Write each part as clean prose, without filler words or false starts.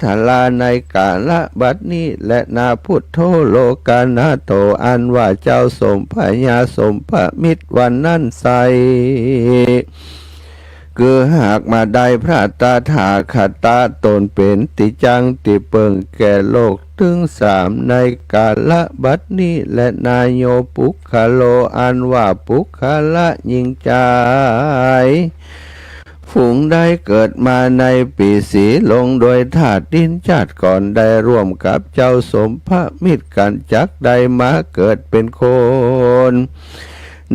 ทลาในกาละบัดนี้และนาพุทโธโลกานาโตอันว่าเจ้าสมพญาสมพระมิตรวันนั้นใสคือหากมาได้พระตาถาคตาตนเป็นติจังติเปิงแก่โลกถึงสามในกาละบัดนี้และนายโยปุคโลอันว่าปุคละยิ่งใจฝูงได้เกิดมาในปีสีลงโดยธาตุดินชาติก่อนได้ร่วมกับเจ้าสมพระมิตรกันจักได้มาเกิดเป็นคน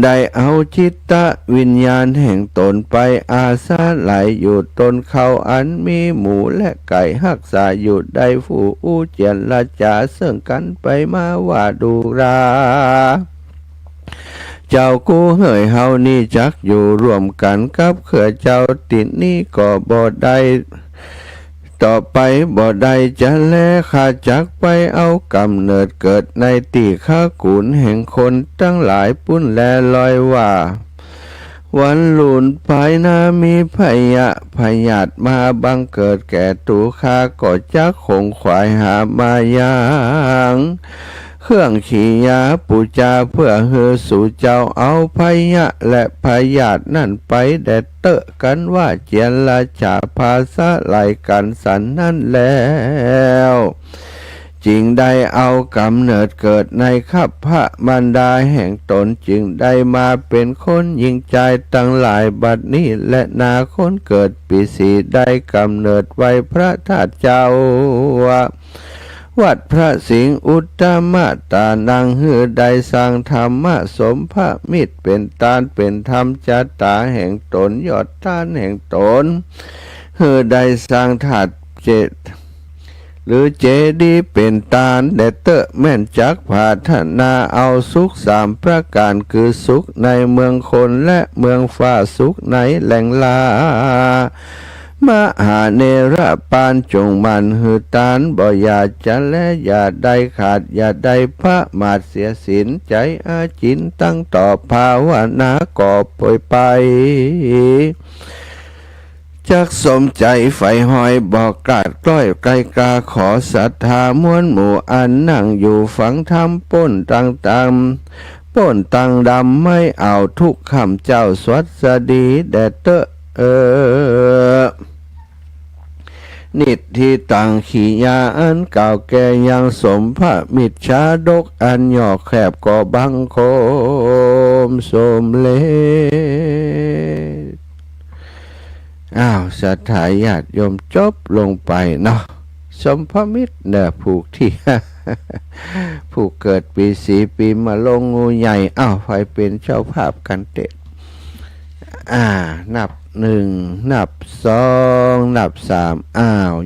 ได้เอาจิตตวิญญาณแห่งตนไปอาศัยไหลอยู่ตนเขาอันมีหมูและไก่หักษาอยู่ได้ผู้อู้เจียนละจาเสื่องกันไปมาว่าดูราเจ้ากูเฮยเฮานี่จักอยู่ร่วมกันกับเขื่อเจ้าติดนี้ก็บ่ได้ต่อไปบ่ได้จะแลข้าจักไปเอากำเนิดเกิดในตีข้ากุนแห่งคนตั้งหลายปุ้นแลลอยว่าวันหลุนภายนามีพยาธิมาบังเกิดแก่ตูข้าก็จักคงขวายหามายางเครื่องขี่ยาปูจาเพื่อเฮือสู่เจ้าเอาพยะและพยาธินั่นไปแดดเตอะกันว่าเจียนละจาภาษาไหลกันสันนั่นแล้วจึงได้เอากำเนิดเกิดในขับพระมารดาแห่งตนจึงได้มาเป็นคนยิ่งใจตั้งหลายบัดนี้และนาคนเกิดปีสีได้กำเนิดไว้พระธาตุเจ้าวัดพระสิงห์อุตตมะตานังหือได้สร้างธรรมะสมพระมิตรเป็นตานเป็นธรรมจัตตาแห่งตนยอดตานแห่งตนหือได้สร้างถาดเจตหรือเจดีย์เป็นตาลเดเตอร์แม่นจักผาธนาเอาสุขสามประการคือสุขในเมืองคนและเมืองฟ้าสุขในแหล่งลามหาเนรปานจงมันหือตานบ่อย่าจะและอย่าได้ขาดอย่าได้พระมาดเสียสินใจอาจินตั้งต่อภาวนาก่อป่วยไปจักสมใจไฟหอยบอกกาดกล้อยไกลกาขอศรัทธามวลหมู่อันนั่งอยู่ฝังธรรมป้นตังตำป้นตังดำไม่เอาทุกคำเจ้าสวัสดีแดดเตอนิทิตังขียาอันเก่าแก่ยังสมพระมิตรชาดกอันหยอกแคบก่อบังโคมสมเลสถาญาติโยมจบลงไปเนาะสมพระมิตรเนี่ยผูกที่ ผูกเกิดปีสีปีมาลงงูใหญ่ไฟเป็นเจ้าภาพกันเตะนับหนึ่งนับสองนับสาม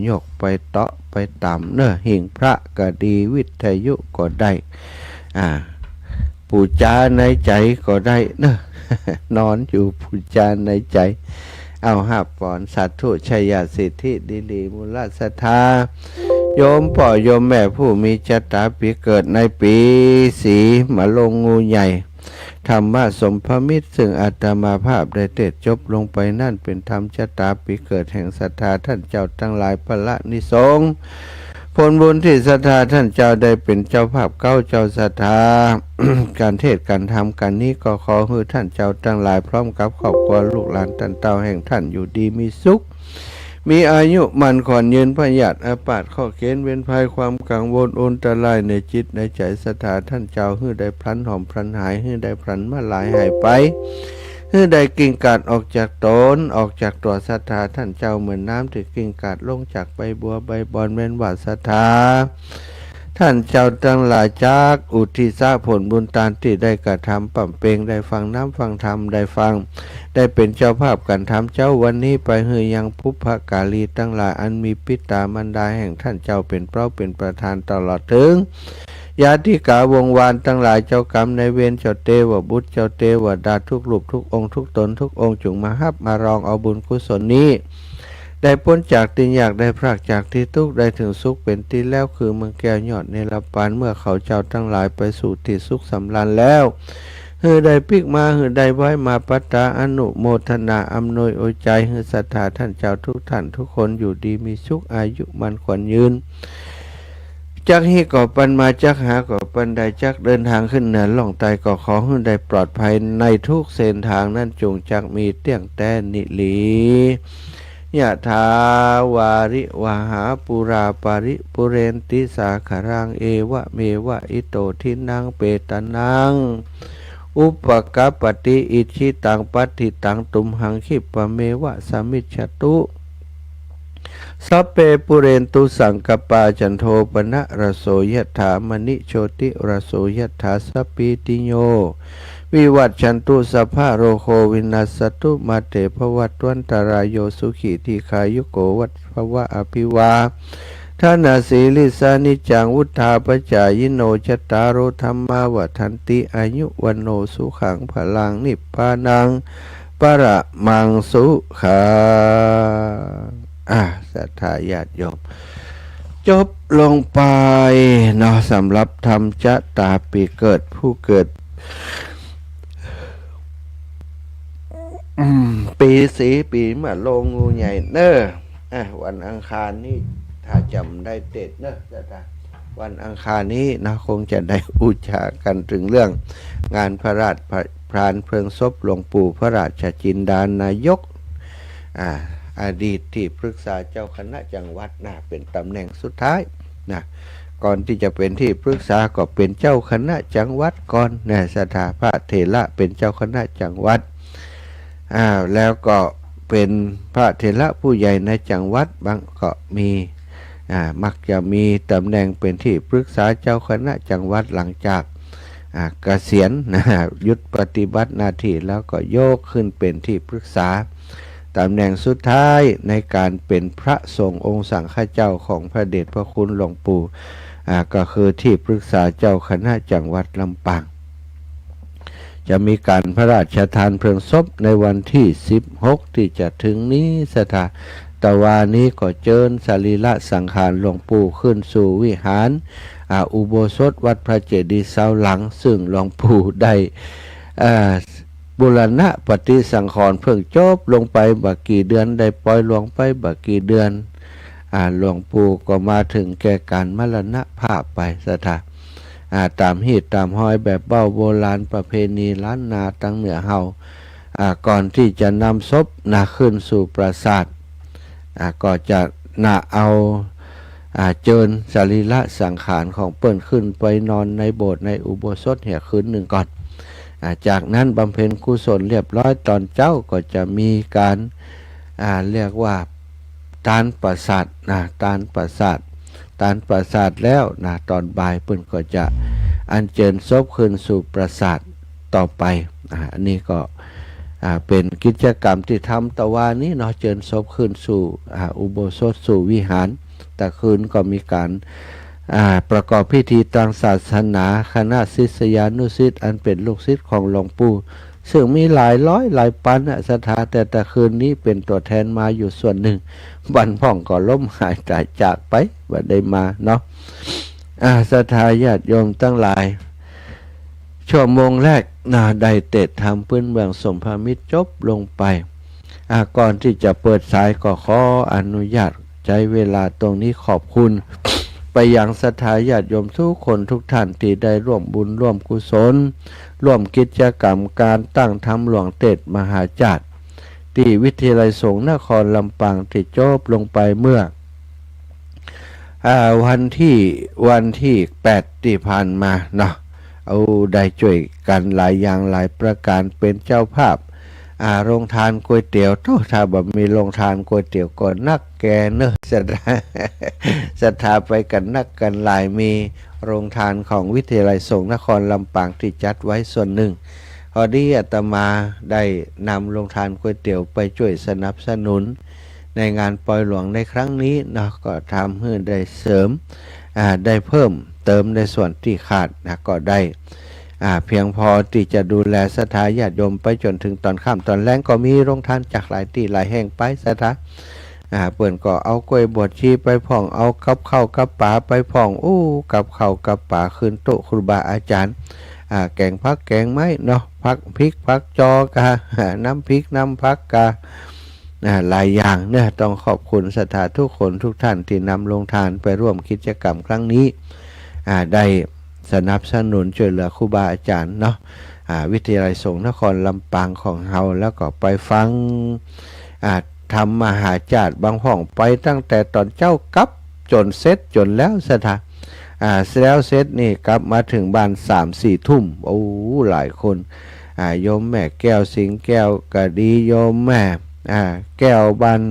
ยกไปเตาะไปต่ำเนอะหิ่งพระก็ดีวิทยุก็ได้ปูจาในใจก็ได้เนอะ นอนอยู่ปูจาในใจหับปอนสัตถุชัยสิทธิดิลีมูลศรัทธาโยมพ่อโยมแม่ผู้มีชะตาปีเกิดในปีสีมาลงงูใหญ่ธรรมะสมพมิตรซึ่งอาตมาภาพได้เทศจบลงไปนั่นเป็นธรรมชะตาปีเกิดแห่งศรัทธาท่านเจ้าทั้งหลายพละนิสงส์ผลบุญที่ศรัทธาท่านเจ้าได้เป็นเจ้าภาพเก้าเจ้าศรัทธา การเทศการทำกันนี้ก็ขอให้ท่านเจ้าทั้งหลายพร้อมกับครอบครัวลูกหลานท่านเต้าแห่งท่านอยู่ดีมีสุขมีอายุมันขอนยืนพยาธิอาพาธข้อเข็นเว้นภัยความกังวลอันตรายในจิตในใจศรัทธาท่านเจ้าให้ได้พลันหอมพลันหายให้ได้พลันมาหลายหายไปให้ได้กิ่งกาดออกจากตนออกจากตัวศรัทธาท่านเจ้าเหมือนน้ำที่กิ่งกาดลงจากใบบัวใบบอนเว้นว่าศรัทธาท่านเจ้าทั้งหลายจากอุทิศผลบุญตานที่ได้กระทำปั่มเปงได้ฟังน้ำฟังธรรมได้ฟังได้เป็นเจ้าภาพกันทำเจ้าวันนี้ไปเฮยยังภุพกาลีทั้งหลายอันมีปิตามันดาแห่งท่านเจ้าเป็นเป้าเป็นประธานตลอดถึงญาติกาวงวานทั้งหลายเจ้ากรรมในเวรเจ้าเทวบุตรเจ้าเทวดาทุกรูปทุกองค์ทุกตนทุกองค์จงมาฮับมารองเอาบุญกุศลนี้ได้พ้นจากตินอยากได้พรากจากที่ทุกข์ได้ถึงสุขเป็นที่แล้วคือเมืองแก้วยอดเนรปานเมื่อเขาเจ้าทั้งหลายไปสู่ที่สุขสำราญแล้ว เฮือใดพิกมาเฮือใดไว้มาปัตตาอนุโมทนาอำนวยอวยใจเฮือศรัทธาท่านเจ้าทุกท่านทุกคนอยู่ดีมีสุขอายุมันขวัญยืนจักให้ก่อปันมาจักหาก่อปันใดจักเดินทางขึ้นเหนือล่องไตก่อขอให้ได้ปลอดภัยในทุกเส้นทางนั้นจงจักมีเตี้ยงแต่นิลียะถาวาริวหาปุราปาริปุเรนติสาคารังเอวะเมวะอิโตทินังเปตานังอุปกปปติอิชิตังปัตติตังตุมหังคิปะเมวะสมิจฉตุสัพเพปุเรนตุสังกปาจันโทปนะระโสยถามณิโชติระโสยถาสัพพิติโยวิวัตชันตุสัพพะโรโควินัสสตุมาเตภวัตวันตรายโยสุขีทีขายุโกวัตภวะอภิวาทานาสีลิสานิจังวุธาปจายโนจตารโรธรรมาวัฏันติอายุวันโนสุขังพลังนิพพานังประมังสุขังศรัทธาญาติโยมจบลงไปเนาะสำหรับธรรมจะตาปีเกิดผู้เกิดปีสีปีมะโรงงูใหญ่เนอะวันอังคารนี้ถ้าจำได้เต็ดเนอะวันอังคารนี้นะคงจะได้อุจากันถึงเรื่องงานพระราชพรานเพลิงศพหลวงปู่พระราชจินดานายกอดีตที่ปรึกษาเจ้าคณะจังหวัดนะเป็นตำแหน่งสุดท้ายนะก่อนที่จะเป็นที่ปรึกษาก็เป็นเจ้าคณะจังหวัดก่อนนะสถาพระเถระเป็นเจ้าคณะจังหวัดแล้วก็เป็นพระเถระผู้ใหญ่ในจังหวัดบางก็มีมักจะมีตำแหน่งเป็นที่ปรึกษาเจ้าคณะจังหวัดหลังจากเกษียณหยุดปฏิบัติหน้าที่แล้วก็โยกขึ้นเป็นที่ปรึกษาตำแหน่งสุดท้ายในการเป็นพระสงฆ์องค์สังฆเจ้าของพระเดชพระคุณหลวงปู่ก็คือที่ปรึกษาเจ้าคณะจังหวัดลำปางจะมีการพระราชทานเพลิงศพในวันที่16ที่จะถึงนี้สถาตะวานี้ก็เจิญสรีระสังขารหลวงปู่ขึ้นสู่วิหารอุโบสถวัดพระเจดีย์เสาหลังซึ่งหลวงปู่ได้บุรณะปฏิสังขรณ์เพิ่งจบลงไปบักกี่เดือนได้ปล่อยหลวงไปบักกี่เดือนหลวงปู่ก็มาถึงแก่การมรณภาพไปสถาตามหีดตามห้อยแบบเบ้าโบราณประเพณีล้านนาตั้งเหนือเฮาก่อนที่จะนำศพขึ้นสู่ปราสาทก็จะเอาเจิญสรีระสังขารของเปิ้นขึ้นไปนอนในโบสถ์ในอุโบสถคืนหนึ่งก่อนจากนั้นบำเพ็ญกุศลเรียบร้อยตอนเจ้าก็จะมีการเรียกว่าตานประสาทตานประสาทแล้วตอนบ่ายเปิ้นก็จะอัญเชิญศพขึ้นสู่ปราสาทต่อไปอันนี้ก็เป็นกิจกรรมที่ทำตะวันนี้เชิญศพขึ้นสู่อุโบสถสู่วิหารแต่คืนก็มีการประกอบพิธีทางศาสนาคณะศิษยานุศิษย์อันเป็นลูกศิษย์ของหลวงปู่ซึ่งมีหลายร้อยหลายพันสถาแต่คืนนี้เป็นตัวแทนมาอยู่ส่วนหนึ่งบันพ่องก็ล้มหายตายจากไปบัดได้มาเนาะศรัทธาญาติโยมตั้งหลายชั่วโมงแรกได้เตะทำพื้นเมืองสมภามิตรจบลงไปก่อนที่จะเปิดสายก็ขออนุญาตใช้เวลาตรงนี้ขอบคุณไปยังศรัทธาญาติโยมทุกคนทุกท่านที่ได้ร่วมบุญร่วมกุศลร่วมกิจกรรมการตั้งธรรมหลวงเตดมหาจักรที่วิทยาลัยสงฆ์นครลำปางที่จบลงไปเมื่อวันที่8ที่ผ่านมาเนาะเอาได้ช่วยกันหลายอย่างหลายประการเป็นเจ้าภาพโรงทานก๋วยเตี๋ยวถ้าแบบมีโรงทานก๋วยเตี๋ยวก่อนนักแกเนอะศรัทธาไปกันนักกันหลายมีโรงทานของวิทยาลัยสงฆ์นครลำปางที่จัดไว้ส่วนหนึ่งพอดีอาตมาได้นำโรงทานก๋วยเตี๋ยวไปช่วยสนับสนุนในงานปล่อยหลวงในครั้งนี้เนาะก็ทำให้ได้เสริมได้เพิ่มเติมในส่วนที่ขาดก็ได้เพียงพอที่จะดูแลศรัทธาญาติโยมไปจนถึงตอนค่ำตอนแล้งก็มีโรงทานจากหลายที่หลายแห่งไปศรัทธาเปิ่นก็เอากล้วยบวชชีไปพ่องเอากับข้าวกับป่าไปพ่องกับข้าวกับป่าขึ้นโต๊ะครูบาอาจารย์ แกงพักแกงไม้เนาะพักพริกพักจอกาน้ำพริกน้ำพักกาหลายอย่างเนี่ยต้องขอบคุณศรัทธาทุกคนทุกท่านที่นำลงทานไปร่วมกิจกรรมครั้งนี้ได้สนับสนุนช่วยเหลือครูบาอาจารย์เนาะวิทยาลัยสงฆ์นครลำปางของเฮาแล้วก็ไปฟังทำมหาจารย์บางห้องไปตั้งแต่ตอนเจ้ากับจนเสร็จจนแล้วสถาแล้วเสร็จนี่กลับมาถึงบ้าน3-4 ทุ่มโอ้หลายคนโยมแม่แก้วสิงแก้วกะดีโยมแม่แก้วบ้าน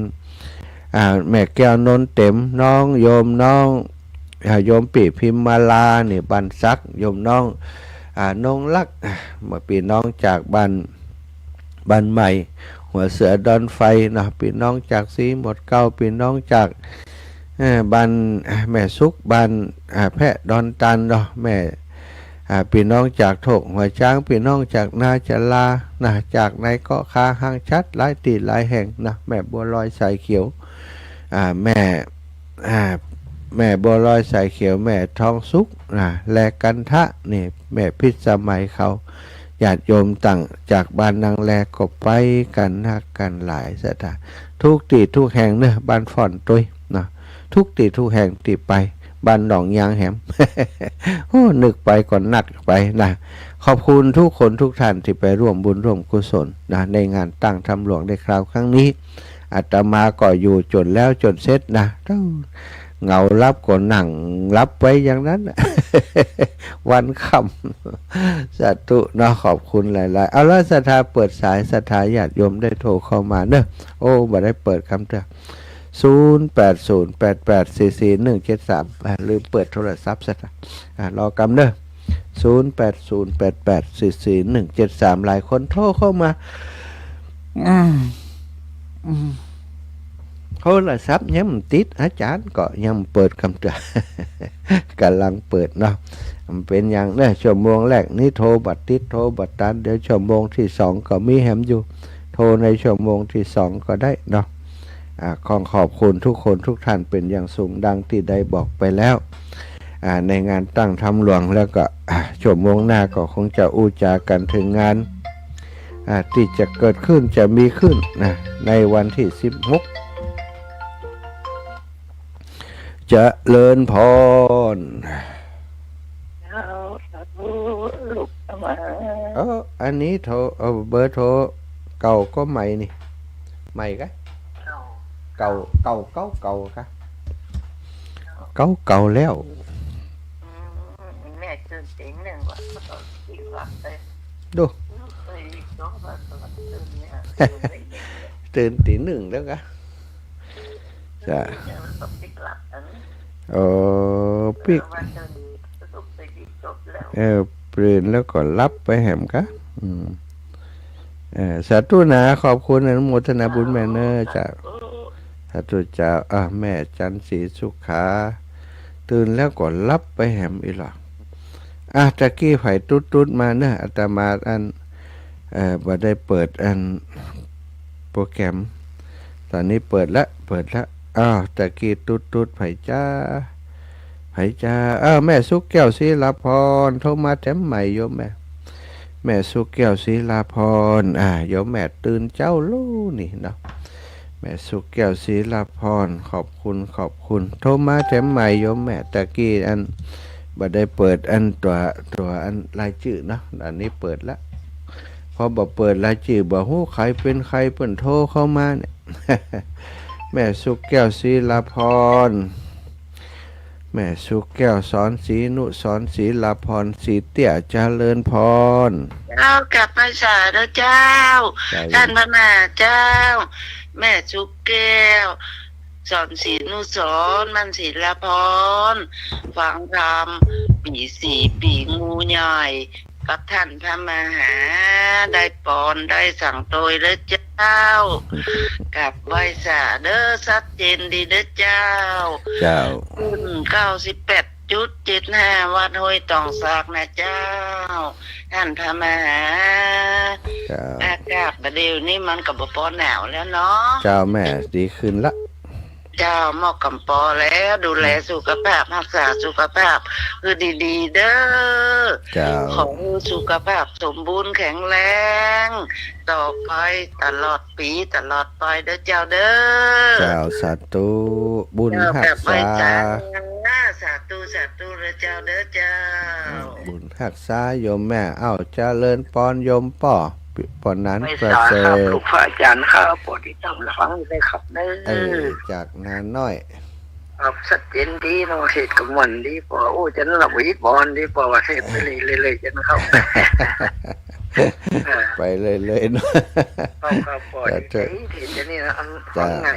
แม่แก้วนนเต็มน้องโยมน้องโยมปีพิมมาลานี่บ้านซักโยมน้องนงลักเมื่อปีน้องจากบ้านใหม่หัวเสือดอนไฟนะปีน้องจากสีหมดเก้าปีน้องจากบ้านแม่ซุกบ้านแพะดอนตันเนาะแม่ปีน้องจากโถกหัวช้างปีน้องจากนาจะลานะจากไหนก็คาห้างชัดหลายตีหลายแห่งนะแม่บัวลอยสายเขียวแม่บัวลอยสายเขียวแม่ทองสุกแลกันทะนี่แม่พิษสมัยเขาญาติโยมต่างจากบ้านนางแลก็ไปกันนักกันหลายสถานทุกตีทุกแห่งเนอะบ้านฝ่อนตุยนะทุกตีทุกแห่งตีไปบ้านหนองยางแหม โอ้นึกไปก่อนนักไปนะขอบคุณทุกคนทุกท่านที่ไปร่วมบุญร่วมกุศลนะในงานตั้งธรรมหลวงในคราวครั้งนี้อาตมาก็อยู่จนแล้วจนเสร็จนะเงารับก็นั่งรับไว้อย่างนั้น วันค่ำสาธุเนาะขอบคุณหลายๆเอาละศรัทธาเปิดสายศรัทธาญาติโยมได้โทรเข้ามาเนอะโอ้บ่ได้เปิดคำเถอะ0808844173ลืมเปิดโทรศัพท์ซะรอกำเนอะ0808844173หลายคนโทรเข้ามาโทรศัพท์ยังติดอาจารย์ก็ยังเปิดคำเตือน กำลังเปิดเนาะเป็นอย่างนี้ชั่วโมงแรกนี่โทรบัตรติดโทรบัตรตันเดี๋ยวชั่วโมงที่2ก็มีแฮมอยู่โทรในชั่วโมงที่2ก็ได้เนาะขอบคุณทุกคนทุกท่านเป็นอย่างสูงดังที่ได้บอกไปแล้วในงานตั้งธรรมหลวงแล้วก็ชั่วโมงหน้าก็คงจะอู้จากันถึงงานที่จะเกิดขึ้นจะมีขึ้นนะในวันที่16จะเลินพรอันนี้โทรเบอร์โทรเก่าก็ใหม่นี่ใหม่กะเก่าค่ะเก่าแล้วแม่ตื่นตีหนึ่งว่ะดูตื่นตีหนึ่งแล้วกะจ้ะปิกเปลี่ยนแล้วก็รับไปแหมกะสาธุนะขอบคุณอนุโมทนาบุญแม่เนอจ้ะสาธุเจ้าแม่จันทร์ศรีสุขาตื่นแล้วก็รับไปแหมอีหรอตะกี้ไผ่ตุ๊ดมาเนอะอาตมาอันบ่ได้เปิดอันโปรแกรมตอนนี้เปิดแล้วตะกี้ตุ๊ดไผ่จ้าแม่สุกแก้วศิลาพรโทรมาแถมใหม่โยมแม่สุกแก้วศิลาพรโยมแม่ตื่นเจ้าลู่นี่เนาะแม่สุกแก้วศิลาพรขอบคุณโทรมาแถมใหม่โยมแม่ตะกี้อันบ่ได้เปิดอันตัวอันรายชื่อเนาะอันนี้เปิดแล้วพอบ่เปิดรายชื่อบ่ฮู้ใครเป็นใครเพิ่นโทรเข้ามาเนี่ย แม่สุกแก้วศิลาพรแม่สุกแก้วสอนศรีนุสอนศิลาพรศรีเตี้ยเจริญพรเจ้ากลับมาสาแล้วเจ้าท่านพระมาเจ้าแม่สุกแก้วสอนศรีนุสอนมันศิลาพรฟังธรรมปี4ปีงูใหญ่กับท่านพระมหาได้ปอนได้สั่งโตยแล้วเจ้ากลับไหวสาเด้อชัดเจนดีเด้อเจ้าขึ้น98.75วัดห้วยตองซากนะเจ้าท่านพระมหาอากาศประเดี๋ยวนี้มันกับบ่ปอหนาวแล้วเนาะเจ้าแม่ดีขึ้นละ เจ้าหมอกกำปอแล้วดูแลสุขภาพรักษาสุขภาพคือดีๆเด้อ เจ้า ขอให้สุขภาพสมบูรณ์แข็งแรงต่อไปตลอดปีตลอดไปเด้อเจ้าเด้อ เจ้าสาธุบุญ เจ้า หั แบ ก บไม่ ษา จ้าสาธุเด้อเจ้าเด้อเจ้า บุญหักษาโยมแม่เอ้าเจริญปอนโยมป่อปอนนั้น ไม่ ประ สา เสริ ครับ ฐ ลูกพระอาจารย์ครับโปรดติดตามและฟังเลยครับเด้ จากนานน้อย ครับชัดเจนดีเนาะเหตุกับมันดีพอโอ้จันละวิบอลดีพอว่าเหตุไปเลยจันครับ ไปเลยๆเนาะ ครับพอดีเห็นจะนี่นะอันฟังไง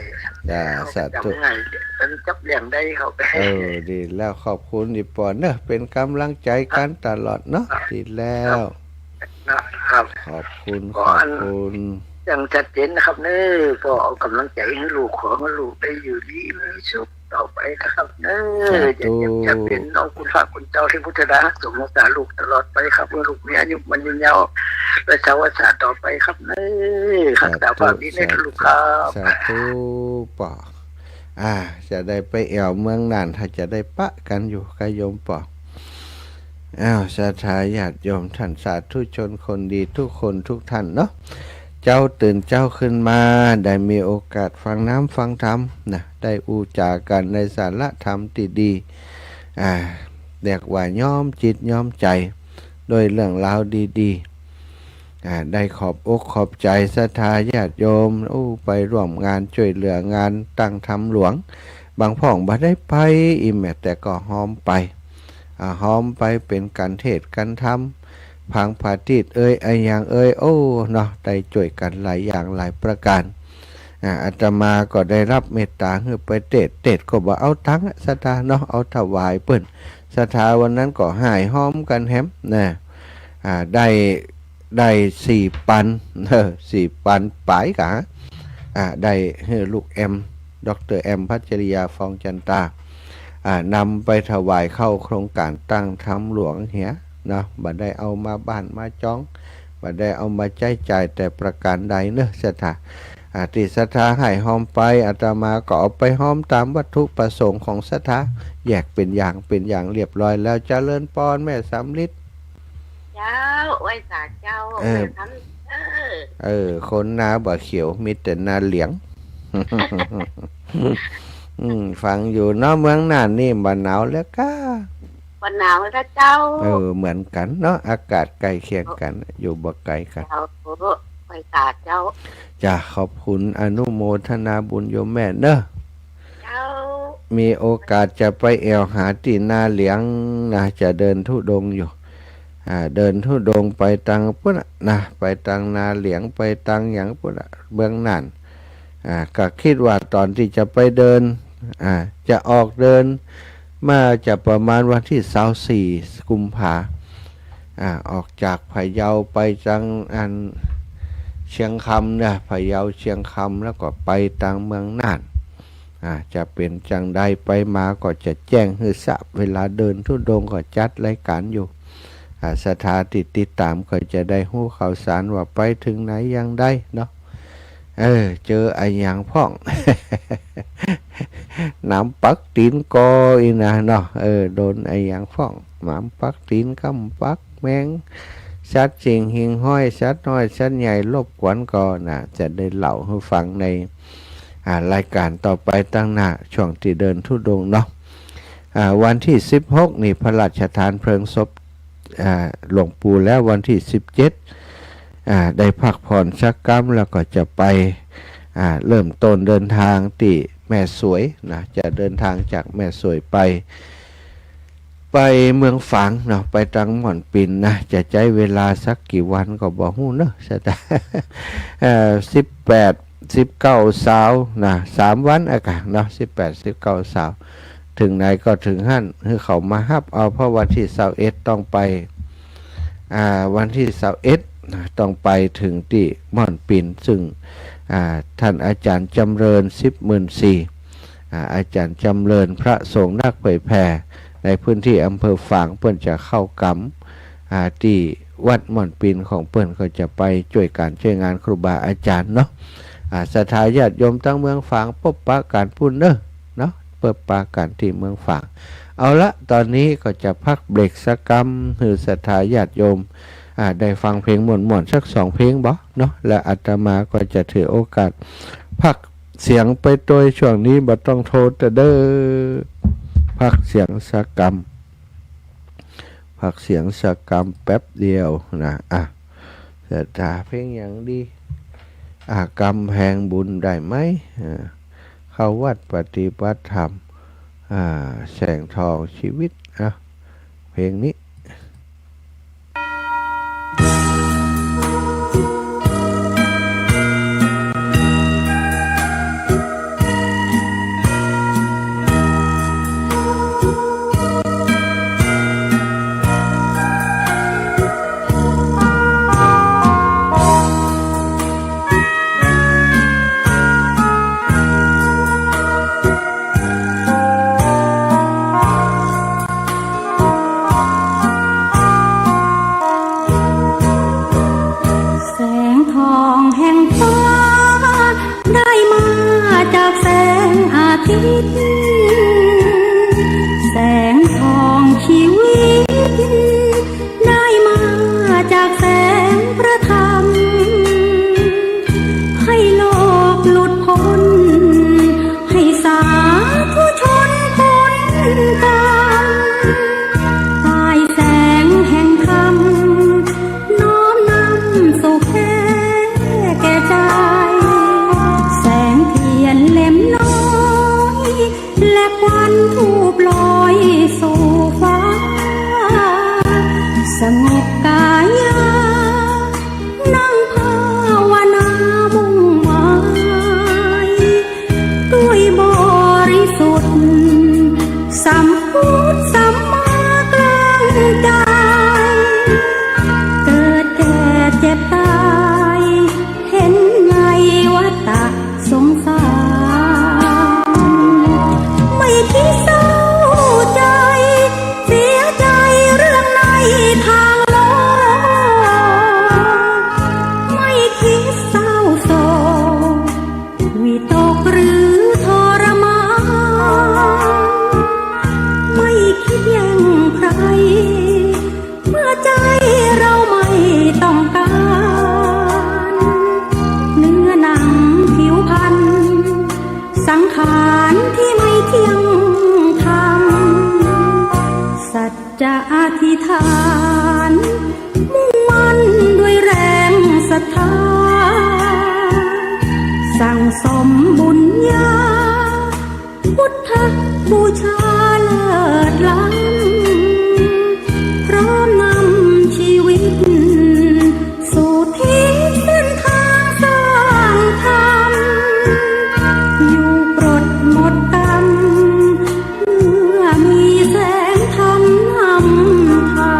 จ้าสาธุ จำไงเป็นจับเลี้ยงได้เขาไป ดีแล้วขอบคุณดิปอนเนอะเป็นกำลังใจกันตลอดเนาะดีแล้ว นะครับ ขอบคุณ ขอยังชัดเจนนะครับเน้อก็เอากำลังใจให้ลูกขอให้ลูกได้อยู่ดีมีสุขต่อไปนะครับเน้อจะเป็นน้องคุณพระคุณเจ้าที่พุทธดาสมรักษาลูกตลอดไปครับเมื่อลูกมีอายุมันยืนยาวและชาวศาสตร์ต่อไปครับเน้อขักษาความดีในลูกครับ สาธุป่อจะได้ไปแอวเมืองน่านถ้าจะได้ปะกันอยู่กับโยมป่อศรัทธาญาติโยมท่านสาธุชนคนดีทุกคนทุกท่านเนาะเจ้าตื่นเจ้าขึ้นมาได้มีโอกาสฟังน้ำฟังธรรมนะได้อูจากันในสาระธรรมที่ดีเรียกว่าย้อมจิตย้อมใจโดยเรื่องราวดีๆได้ขอบอกขอบใจศรัทธาญาติโยมไปร่วมงานช่วยเหลืองานตั้งธรรมหลวงบางพ่องบ่ได้ไปอีแม้แต่ก็หอมไปหอมไปเป็นการเทศน์การธรรมพังผาติดไออย่างเนาะได้ช่วยกันหลายอย่างหลายประการอาตมาก็ได้รับเมตตาให้ไปเทศก็บ่เอาทั้งศรัทธาเนาะเอาถวายเปิ้นศรัทธาวันนั้นก็หายหอมกันแฮมนะได้4 ปัน4 ปันปลายกะได้ให้ลูกดร.แอมพัชริยาฟองจันตานำไปถวายเข้าโครงการตั้งธรรมหลวงเหียนะบ่ได้เอามาบ้านมาจ้องบ่ได้เอามาใช้จ่ายแต่ประการใดเนอะศรัทธาติศรัทธาให้หอมไปอาตมาก็เอาไปหอมตามวัตถุประสงค์ของศรัทธาแยกเป็นอย่างเรียบร้อยแล้วเจริญพรแม่สำลิดเจ้าไว้สาเจ้าคนนาบ่เขียวมีแต่นาเหลียง ฟังอยู่เนาะเมืองน่านนี่บ่หนาวแล้วก็บ่หนาวแล้วเจ้าเหมือนกันเนาะอากาศใกล้เคียงกันอยู่บ่ไกลกันไว้สาเจ้าจ้ะขอบคุณอนุโมทนาบุญโยมแม่เนอะเจ้ามีโอกาสจะไปแอวหาที่นาเหลียงนะจะเดินธุดงค์อยู่เดินธุดงค์ไปตังพุ่นนะไปตังนาเหลียงไปตังหยังพุ่นเบื้องน่านก็คิดว่าตอนที่จะไปเดินจะออกเดินมาจะประมาณวันที่24 กุมภาออกจากพะเยาไปจังเชียงคำเนี่ยพะเยาเชียงคำแล้วก็ไปตังเมืองน่านจะเป็นจังใดไปมาก็จะแจ้งให้ทราบเวลาเดินธุดงค์ก็จัดรายการอยู่สถาติดตามก็จะได้รู้ข่าวสารว่าไปถึงไหนยังได้เนาะเจอไอ้อย่างพ่อง น้ำปักตีนกออีนะเนาะโดนไอ้อย่างพ่องน้ำปักตีนคำปักแมงชัดจริงหิงห้อยชัดน้อยชัดใหญ่ลบกวนก่อนจะได้เล่าให้ฟังในรายการต่อไปตั้งหน้าช่วงที่เดินธุดงค์เนาะวันที่16นี่พระราชทานเพลิงศพหลวงปู่แล้ววันที่17ได้พักผ่อนสักกรรมแล้วก็จะไปเริ่มต้นเดินทางที่แม่สวยนะจะเดินทางจากแม่สวยไปเมืองฝางเนาะไปตังหม่อนปิ่นนะจะใช้เวลาสักกี่วันก็บอกฮู้เนาะแต่18-19นะ3 วันอากาศเนาะ18-19ถึงไหนก็ถึงหั่นคือเขามาฮับเอาเพราะวันที่21ต้องไปวันที่21ต้องไปถึงที่ม่อนปิ่นซึ่งท่านอาจารย์จำเริญ10,400อาจารย์จำเริญพระสงฆ์นักเผยแผ่ในพื้นที่อำเภอฝางเปิ้นจะเข้ากรรมที่วัดม่อนปิ่นของเปิ้นก็จะไปช่วยการช่วยงานครูบาอาจารย์เนาะศรัทธาญาติโยมทั้งเมืองฝางพบปะการพุ่นเนอะ พื่อปากันที่เมืองฝางเอาละตอนนี้ก็จะพักเบรกสักกรรมหือศรัทธาญาติโยมได้ฟังเพลงม่วนๆสัก2 เพลงบ่เนาะและอาตมาก็จะถือโอกาสพักเสียงไปโดยช่วงนี้บ่ต้องโทรเด้อพักเสียงสักกรรมพักเสียงสักกรรมแป๊บเดียวนะศรัทธาเพลงอย่างดีกรรมแห่งบุญได้ไหมเข้าวัดปฏิบัติธรรมแสงทองชีวิตเพลงนี้สั่งสมบุญญาพุทธบูชาเลิศล้ำพร้อมนำชีวิตสู่ที่เส้นทางสร้างธรรมอยู่ปลดหมดกรรมเมื่อมีแสงธรรมนำพา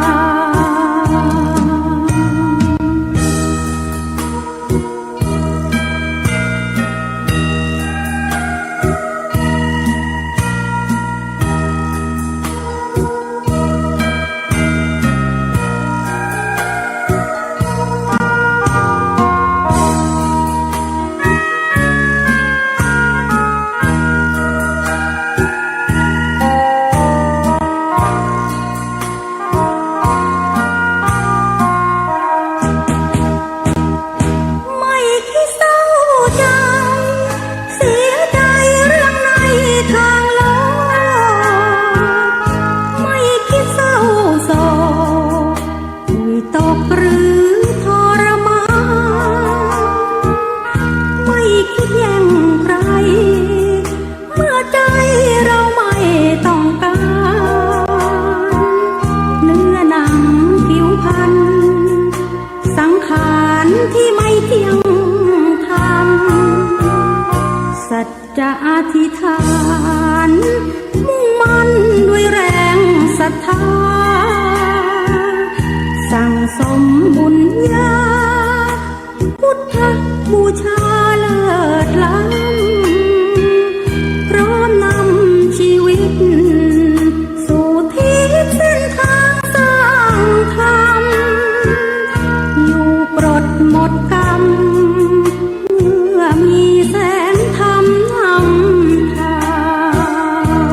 จะอธิษฐานมุ่งมั่นด้วยแรงศรัทธาสั่งสมบุญญาพุทธบูชาเลิศล้ำพร้อมนำชีวิตสู่ที่เส้นทางสร้างธรรมอยู่ปลดหมดกรรมเมื่อมีแสงธรรมนำทาง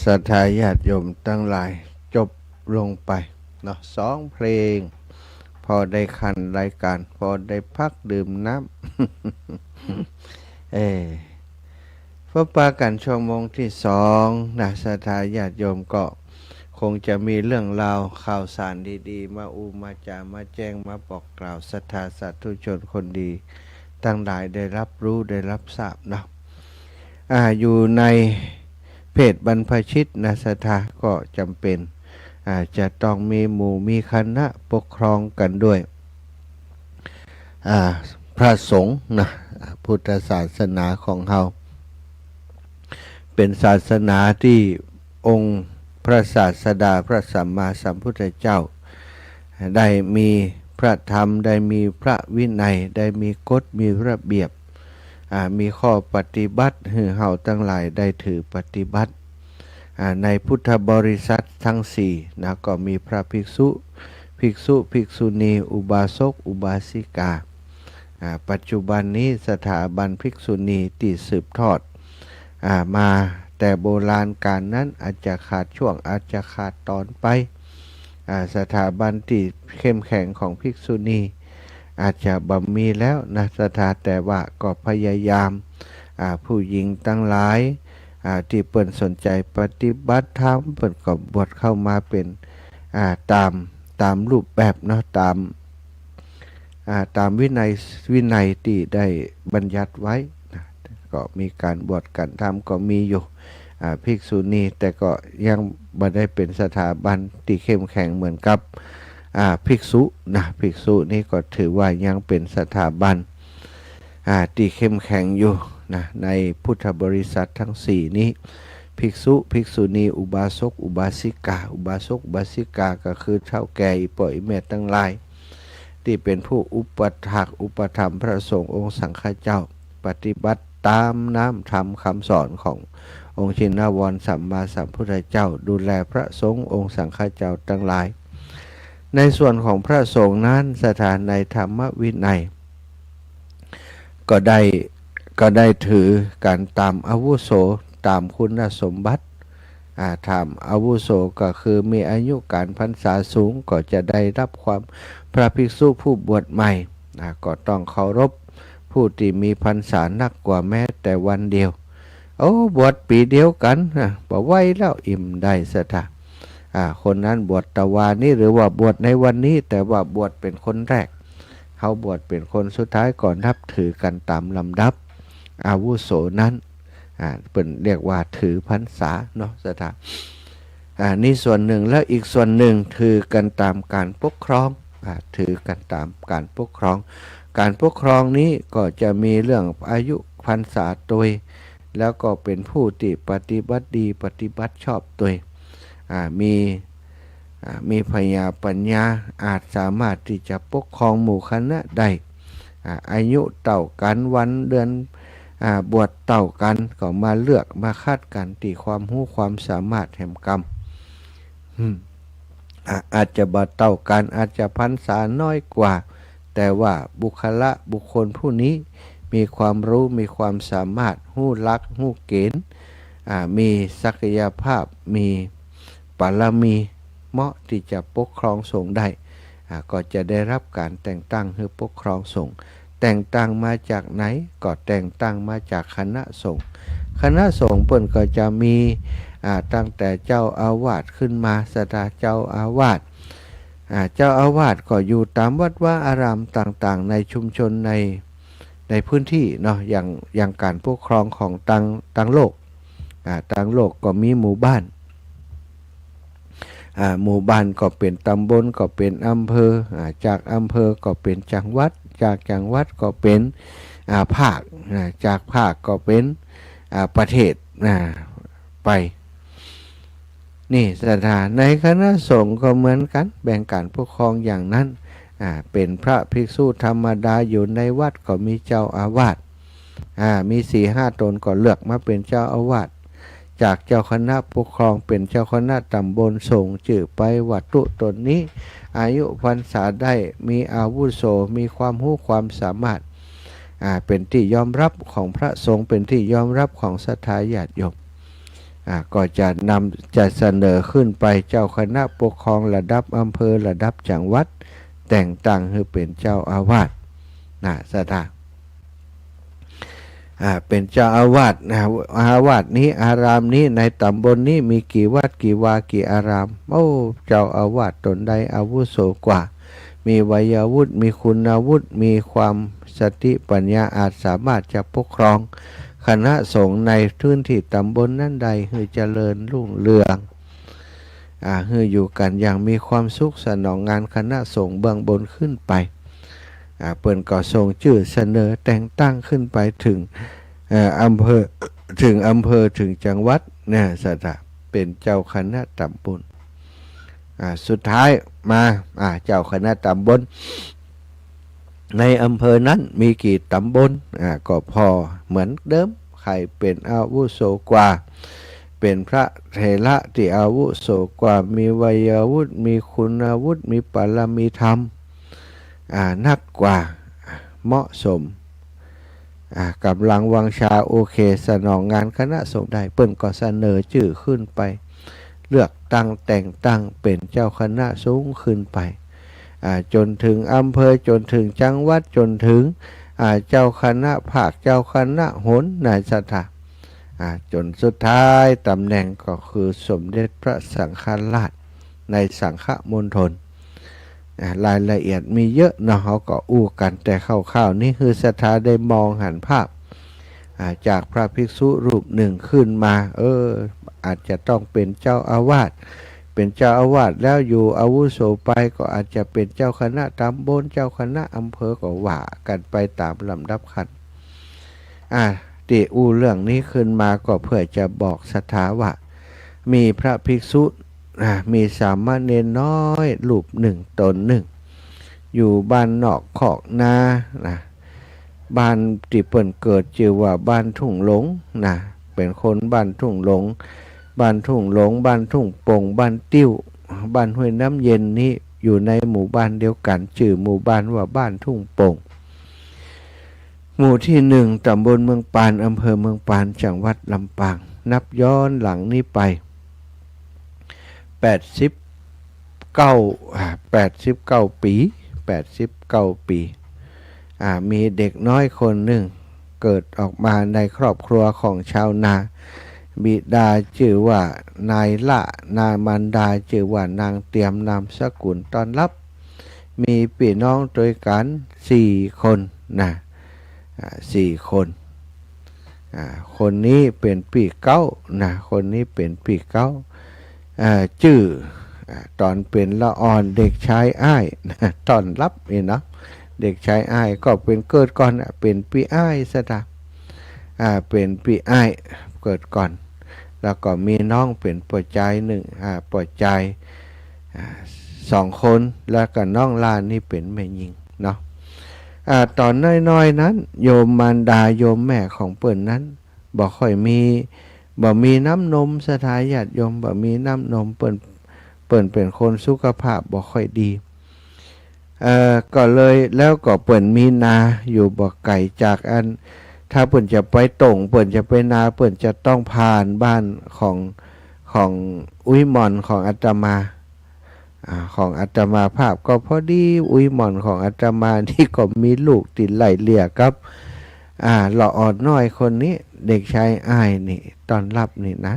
ศรัทธาญาติโยมทั้งหลายจบลงไปเนาะ2 เพลง พอได้คันรายการพอได้พักดื่มน้ำพบปะกันชั่วโมงที่2นะศรัทธาญาติโยมก็คงจะมีเรื่องราวข่าวสารดีๆมามาจามาแจ้งมาบอกกล่าวศรัทธาสาธุชนคนดีทั้งหลายได้รับรู้ได้รับทราบเนาะอยู่ในเพศบรรพชิตนะศรัทธาก็จำเป็นจะต้องมีหมู่มีคณะปกครองกันด้วยพระสงฆ์นะพุทธศาสนาของเราเป็นศาสนาที่องค์พระศาสดาพระสัมมาสัมพุทธเจ้าได้มีพระธรรมได้มีพระวินัยได้มีกฎมีระเบียบมีข้อปฏิบัติให้เฮาทั้งหลายได้ถือปฏิบัติในพุทธบริษัททั้ง4นะก็มีพระภิกษุภิกษุณีอุบาสกอุบาสิกาปัจจุบันนี้สถาบันภิกษุณีที่สืบทอดมาแต่โบราณการนั้นอาจจะขาดช่วงอาจจะขาดตอนไปสถาบันที่เข้มแข็งของภิกษุณีอาจจะบ่มีแล้วนะสถาแต่ว่าก็พยายามผู้หญิงตั้งหลายที่เปิ่นสนใจปฏิบัติธรรมเปิ่นก็บวชเข้ามาเป็นตามรูปแบบเนาะตามวินัยที่ได้บัญญัติไว้นะก็มีการบวชกันธรรมก็มีอยู่ภิกษุณีแต่ก็ยังบ่ได้เป็นสถาบันที่เข้มแข็งเหมือนกับภิกษุนะภิกษุนี่ก็ถือว่ายังเป็นสถาบันที่เข้มแข็งอยู่นะในพุทธบริษัททั้ง4นี้ภิกษุภิกษุณีอุบาสกอุบาสิกาอุบาสกอุบาสิกาก็คือเฒ่าแก่อีป่อยแม่ทั้งหลายที่เป็นผู้อุปถัมภ์อุปถัมภ์พระสงฆ์องค์สังฆเจ้าปฏิบัติตามน้ำธรรมคำสอนขององค์ชินวรสัมมาสัมพุทธเจ้าดูแลพระสงฆ์องค์สังฆเจ้าทั้งหลายในส่วนของพระสงฆ์นั้นสถานในธรรมวินัยก็ได้ถือการตามอาวุโสตามคุณสมบัติถามอาวุโสก็คือมีอายุการพรรษาสูงก็จะได้รับความพระภิกษุผู้บวชใหม่ก็ต้องเคารพผู้ที่มีพรรษานักกว่าแม้แต่วันเดียวบวชปีเดียวกันบ่ไหวแล้วอิ่มได้สถาคนนั้นบวชตะวานี้หรือว่าบวชในวันนี้แต่ว่าบวชเป็นคนแรกเขาบวชเป็นคนสุดท้ายก่อนนับถือกันตามลำดับอาวุโสนั้นเป็นเรียกว่าถือพรรษาเนาะสถานี่ส่วนหนึ่งแล้วอีกส่วนหนึ่งถือกันตามการปกครองถือกันตามการปกครองการปกครองนี้ก็จะมีเรื่องอายุพรรษาตัวแล้วก็เป็นผู้ที่ปฏิบัติดีปฏิบัติชอบตัวมีพญาปัญญาอาจสามารถที่จะปกครองหมู่คณะได้อายุเต่ากันวันเดือนบวชเต่ากันก็มาเลือกมาคาดกันตีความรู้ความสามารถแห่งกรรมอาจจะบ่เต่ากันอาจจะพรรษาน้อยกว่าแต่ว่าบุคคลผู้นี้มีความรู้มีความสามารถรู้ลักรู้เกณฑ์มีศักยภาพมีบารมีเหมาะที่จะปกครองสงฆ์ได้ก็จะได้รับการแต่งตั้งให้ปกครองสงฆ์แต่งตั้งมาจากไหนก็แต่งตั้งมาจากคณะสงฆ์คณะสงฆ์เพิ่นก็จะมีตั้งแต่เจ้าอาวาสขึ้นมาสถาเจ้าอาวาสเจ้าอาวาสก็อยู่ตามวัดว่าอารามต่างๆในชุมชนในพื้นที่เนาะอย่างการปกครองของต่างโลกต่างโลกก็มีหมู่บ้านหมู่บ้านก็เป็นตำบลก็เป็นอำเภอจากอำเภอก็เป็นจังหวัดจากจังหวัดก็เป็นภาคจากภาคก็เป็นประเทศไปนี่สถานในคณะสงฆ์ก็เหมือนกันแบ่งการปกครองอย่างนั้นเป็นพระภิกษุธรรมดาอยู่ในวัดก็มีเจ้าอาวาสมี 4-5 ตนก็เลือกมาเป็นเจ้าอาวาสจากเจ้าคณะปกครองเป็นเจ้าคณะตำบลส่งชื่อไปวัตถุตนนี้อายุพรรษาได้มีอาวุโสมีความรู้ความสามารถเป็นที่ยอมรับของพระสงฆ์เป็นที่ยอมรับของศรัทธาญาติโยม ก็จะเสนอขึ้นไปเจ้าคณะปกครองระดับอำเภอระดับจังหวัดแต่งตั้งให้เป็นเจ้าอาวาสสถานเป็นเจ้าอาวาสอาวาสนี้อารามนี้ในตำบลนี้มีกี่วัดกี่วากี่อารามเจ้าอาวาสตนใดอาวุโสกว่ามีวัยวุฒิมีคุณวุฒิมีความสติปัญญาอาจสามารถจะปกครองคณะสงฆ์ในพื้นที่ตำบลนั้นใดให้เจริญรุ่งเรืองให้อยู่กันอย่างมีความสุขสนองงานคณะสงฆ์เบื้องบนขึ้นไปเปิ่นก็ส่งชื่อเสนอแต่งตั้งขึ้นไปถึงอำเภอถึงจังหวัดเนี่ยสถาเป็นเจ้าคณะตำบลสุดท้ายมาเจ้าคณะตำบลในอำเภอนั้นมีกี่ตำบลก็พอเหมือนเดิมใครเป็นอาวุโสกว่าเป็นพระเถระที่อาวุโสกว่ามีวัยวุฒิมีคุณวุฒิมีปรมีธรรมนักกว่าเหมาะสมกำลังวังชาโอเคสนองงานคณะสงฆ์ได้เปิ้นก็เสนอชื่อขึ้นไปเลือกตั้งแต่งตั้งเป็นเจ้าคณะสูงขึ้นไปจนถึงอำเภอจนถึงจังหวัดจนถึงเจ้าคณะภาคเจ้าคณะหนในสถานจนสุดท้ายตำแหน่งก็คือสมเด็จพระสังฆราชในสังฆมณฑลรายละเอียดมีเยอะนะเขาก็อู้กันแต่คร่าวๆนี่คือสถาได้มองหันภาพจากพระภิกษุรูปหนึ่งขึ้นมาอาจจะต้องเป็นเจ้าอาวาสเป็นเจ้าอาวาสแล้วอยู่อาวุโสไปก็อาจจะเป็นเจ้าคณะตำบลเจ้าคณะอำเภอก็ว่ากันไปตามลำดับขั้นที่อู้เรื่องนี้ขึ้นมาก็เพื่อจะบอกสถาว่ามีพระภิกษุมีสามเณรน้อยรูปหนึ่งตนหนึ่งอยู่บ้านนอกขอกนาบ้านที่เปิ่นเกิดชื่อว่าบ้านทุ่งหลงเป็นคนบ้านทุ่งหลงบ้านทุ่งหลงบ้านทุ่งโป่งบ้านติ้วบ้านห้วยน้ำเย็นนี้อยู่ในหมู่บ้านเดียวกันชื่อหมู่บ้านว่าบ้านทุ่งโป่งหมู่ที่หนึ่งตำบลเมืองปานอำเภอเมืองปานจังหวัดลำปางนับย้อนหลังนี้ไป89 ปีมีเด็กน้อยคนหนึ่งเกิดออกมาในครอบครัวของชาวนาบิดาชื่อว่านายละนามารดาชื่อว่านางเตรียมนามสกุลต้อนรับมีพี่น้องด้วยกัน4 คน4 คนคนนี้เป็นปีเก้าคนนี้เป็นปีเก้าชื่อตอนเป็นละอ่อนเด็กชายอ้ายตอนรับนี่เนาะเด็กชายอ้ายก็เป็นเกิดก่อนเป็นปีอ้ายซะเป็นปีอ้ายเกิดก่อนแล้วก็มีน้องเป็นปอใจหนึ่งปอใจ2 คนแล้วก็น้องลานนี่เป็นแม่หญิงเนาะตอนน้อยๆนั้นโยมมารดาโยมแม่ของเปิ้นนั้นบ่ค่อยมีน้ำนมสถาญาติโยมบ่มีน้ำนมเปิ้นเป็นคนสุขภาพบ่ค่อยดีก็เลยแล้วก็เปิ้นมีนาอยู่บ่ไกลจากถ้าเปิ้นจะไปตรงเปิ้นจะไปนาเปิ้นจะต้องผ่านบ้านของอุ้ยหม่อนของอาตมาของอาตมาภาพก็พอดีอุ้ยหม่อนของอาตมาที่ก็มีลูกติดไหลเลี่ยครับละอ่อนน้อยคนนี้เด็กชายอ้ายนี่ตอนรับนี่นะ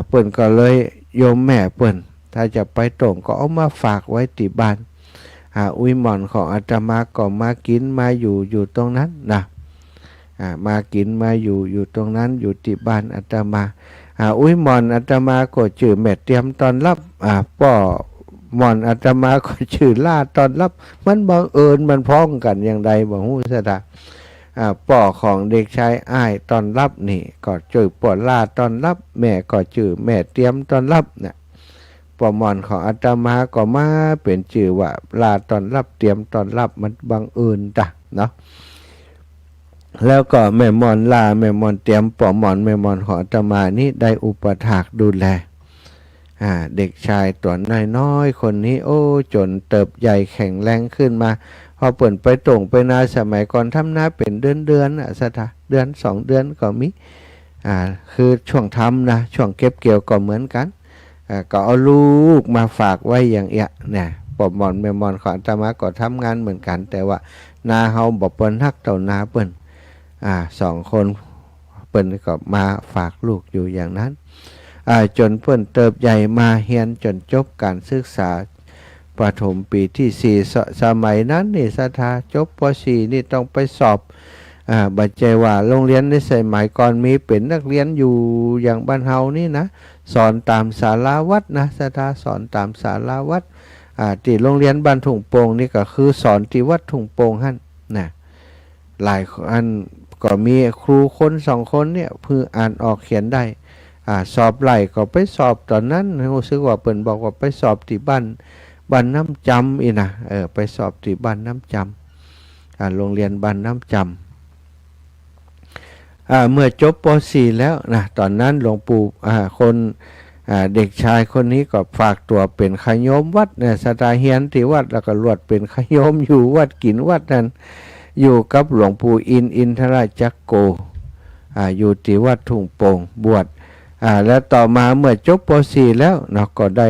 เปิ้นก็เลยโยมแม่เปิ้นถ้าจะไปตรงก็เอามาฝากไว้ที่บ้านอุ้ยหม่อนของอาตมาก็มากินมาอยู่ตรงนั้นมากินมาอยู่ตรงนั้นอยู่ที่บ้านอาตมาอุ้ยหม่อนอาตมาก็ชื่อแม่เตรียมตอนรับป้อหม่อนอาตมาก็ชื่อล่าตอนรับมันบังเอิญมันพ้องกันอย่างใดบ่ฮู้ซะดะป้อของเด็กชายอ้ายตอนรับนี่ก็ชื่อป้อล่าตอนรับแม่ก็ชื่อแม่เตรียมตอนรับป้อหม่อนของอาตมาก็มาเป็นชื่อว่าล่าตอนรับเตรียมตอนรับมันบังเอิญเนาะแล้วก็แม่มอนลาแม่มอนเตรียมป้อหม่อนแม่มอนของอาตมานี่ได้อุปถากดูแลเด็กชายตัวน้อยๆคนนี้จนเติบใหญ่แข็งแรงขึ้นมาพอเปิ่นไปตรงไปนาสมัยก่อนทำนาเป็นเดือนสถาเดือน2 เดือนก็มี คือช่วงทำนะช่วงเก็บเกี่ยวก็เหมือนกันก็เอาลูกมาฝากไว้อย่างเงี้ยเนี่ยปอบหมอนแม่หมอนของอาตมาก็ทำงานเหมือนกันแต่ว่านาเฮาบ่เปิ้นฮักเต่านาเปิ้น2 คนเปิ้นก็มาฝากลูกอยู่อย่างนั้นจนเปิ้นเติบใหญ่มาเรียนจนจบการศึกษาประถมปีที่4สมัยนั้นนี่สถาจบป .4 นี่ต้องไปสอบบัดใจว่าโรงเรียนในสมัยก่อนมีเป็นนักเรียนอยู่อย่างบ้านเฮานี่นะสอนตามศาลาวัดนะสถาสอนตามศาลาวัดที่โรงเรียนบ้านทุ่งโป่งนี่ก็คือสอนที่วัดทุ่งโป่งหั่นนะหลายอันก็มีครูคน2 คนเนี่ยเพื่ออ่านออกเขียนได้สอบไหลก็ไปสอบตอนนั้นรู้สึกว่าเปิ้นบอกว่าไปสอบที่บ้านน้ำจำอีนะไปสอบที่บ้านน้ำจำโรงเรียนบ้านน้ำจำเมื่อจบป .4 แล้วนะตอนนั้นหลวงปู่คนเด็กชายคนนี้ก็ฝากตัวเป็นขโยมวัดเนี่ยสถาเฮียนที่วัดแล้วก็ลวดเป็นขโยมอยู่วัดกินวัดนั้นอยู่กับหลวงปู่อินทราจักโกอยู่ที่วัดทุ่งโป่งบวชแล้วต่อมาเมื่อจบป .4 แล้วเนาะก็ได้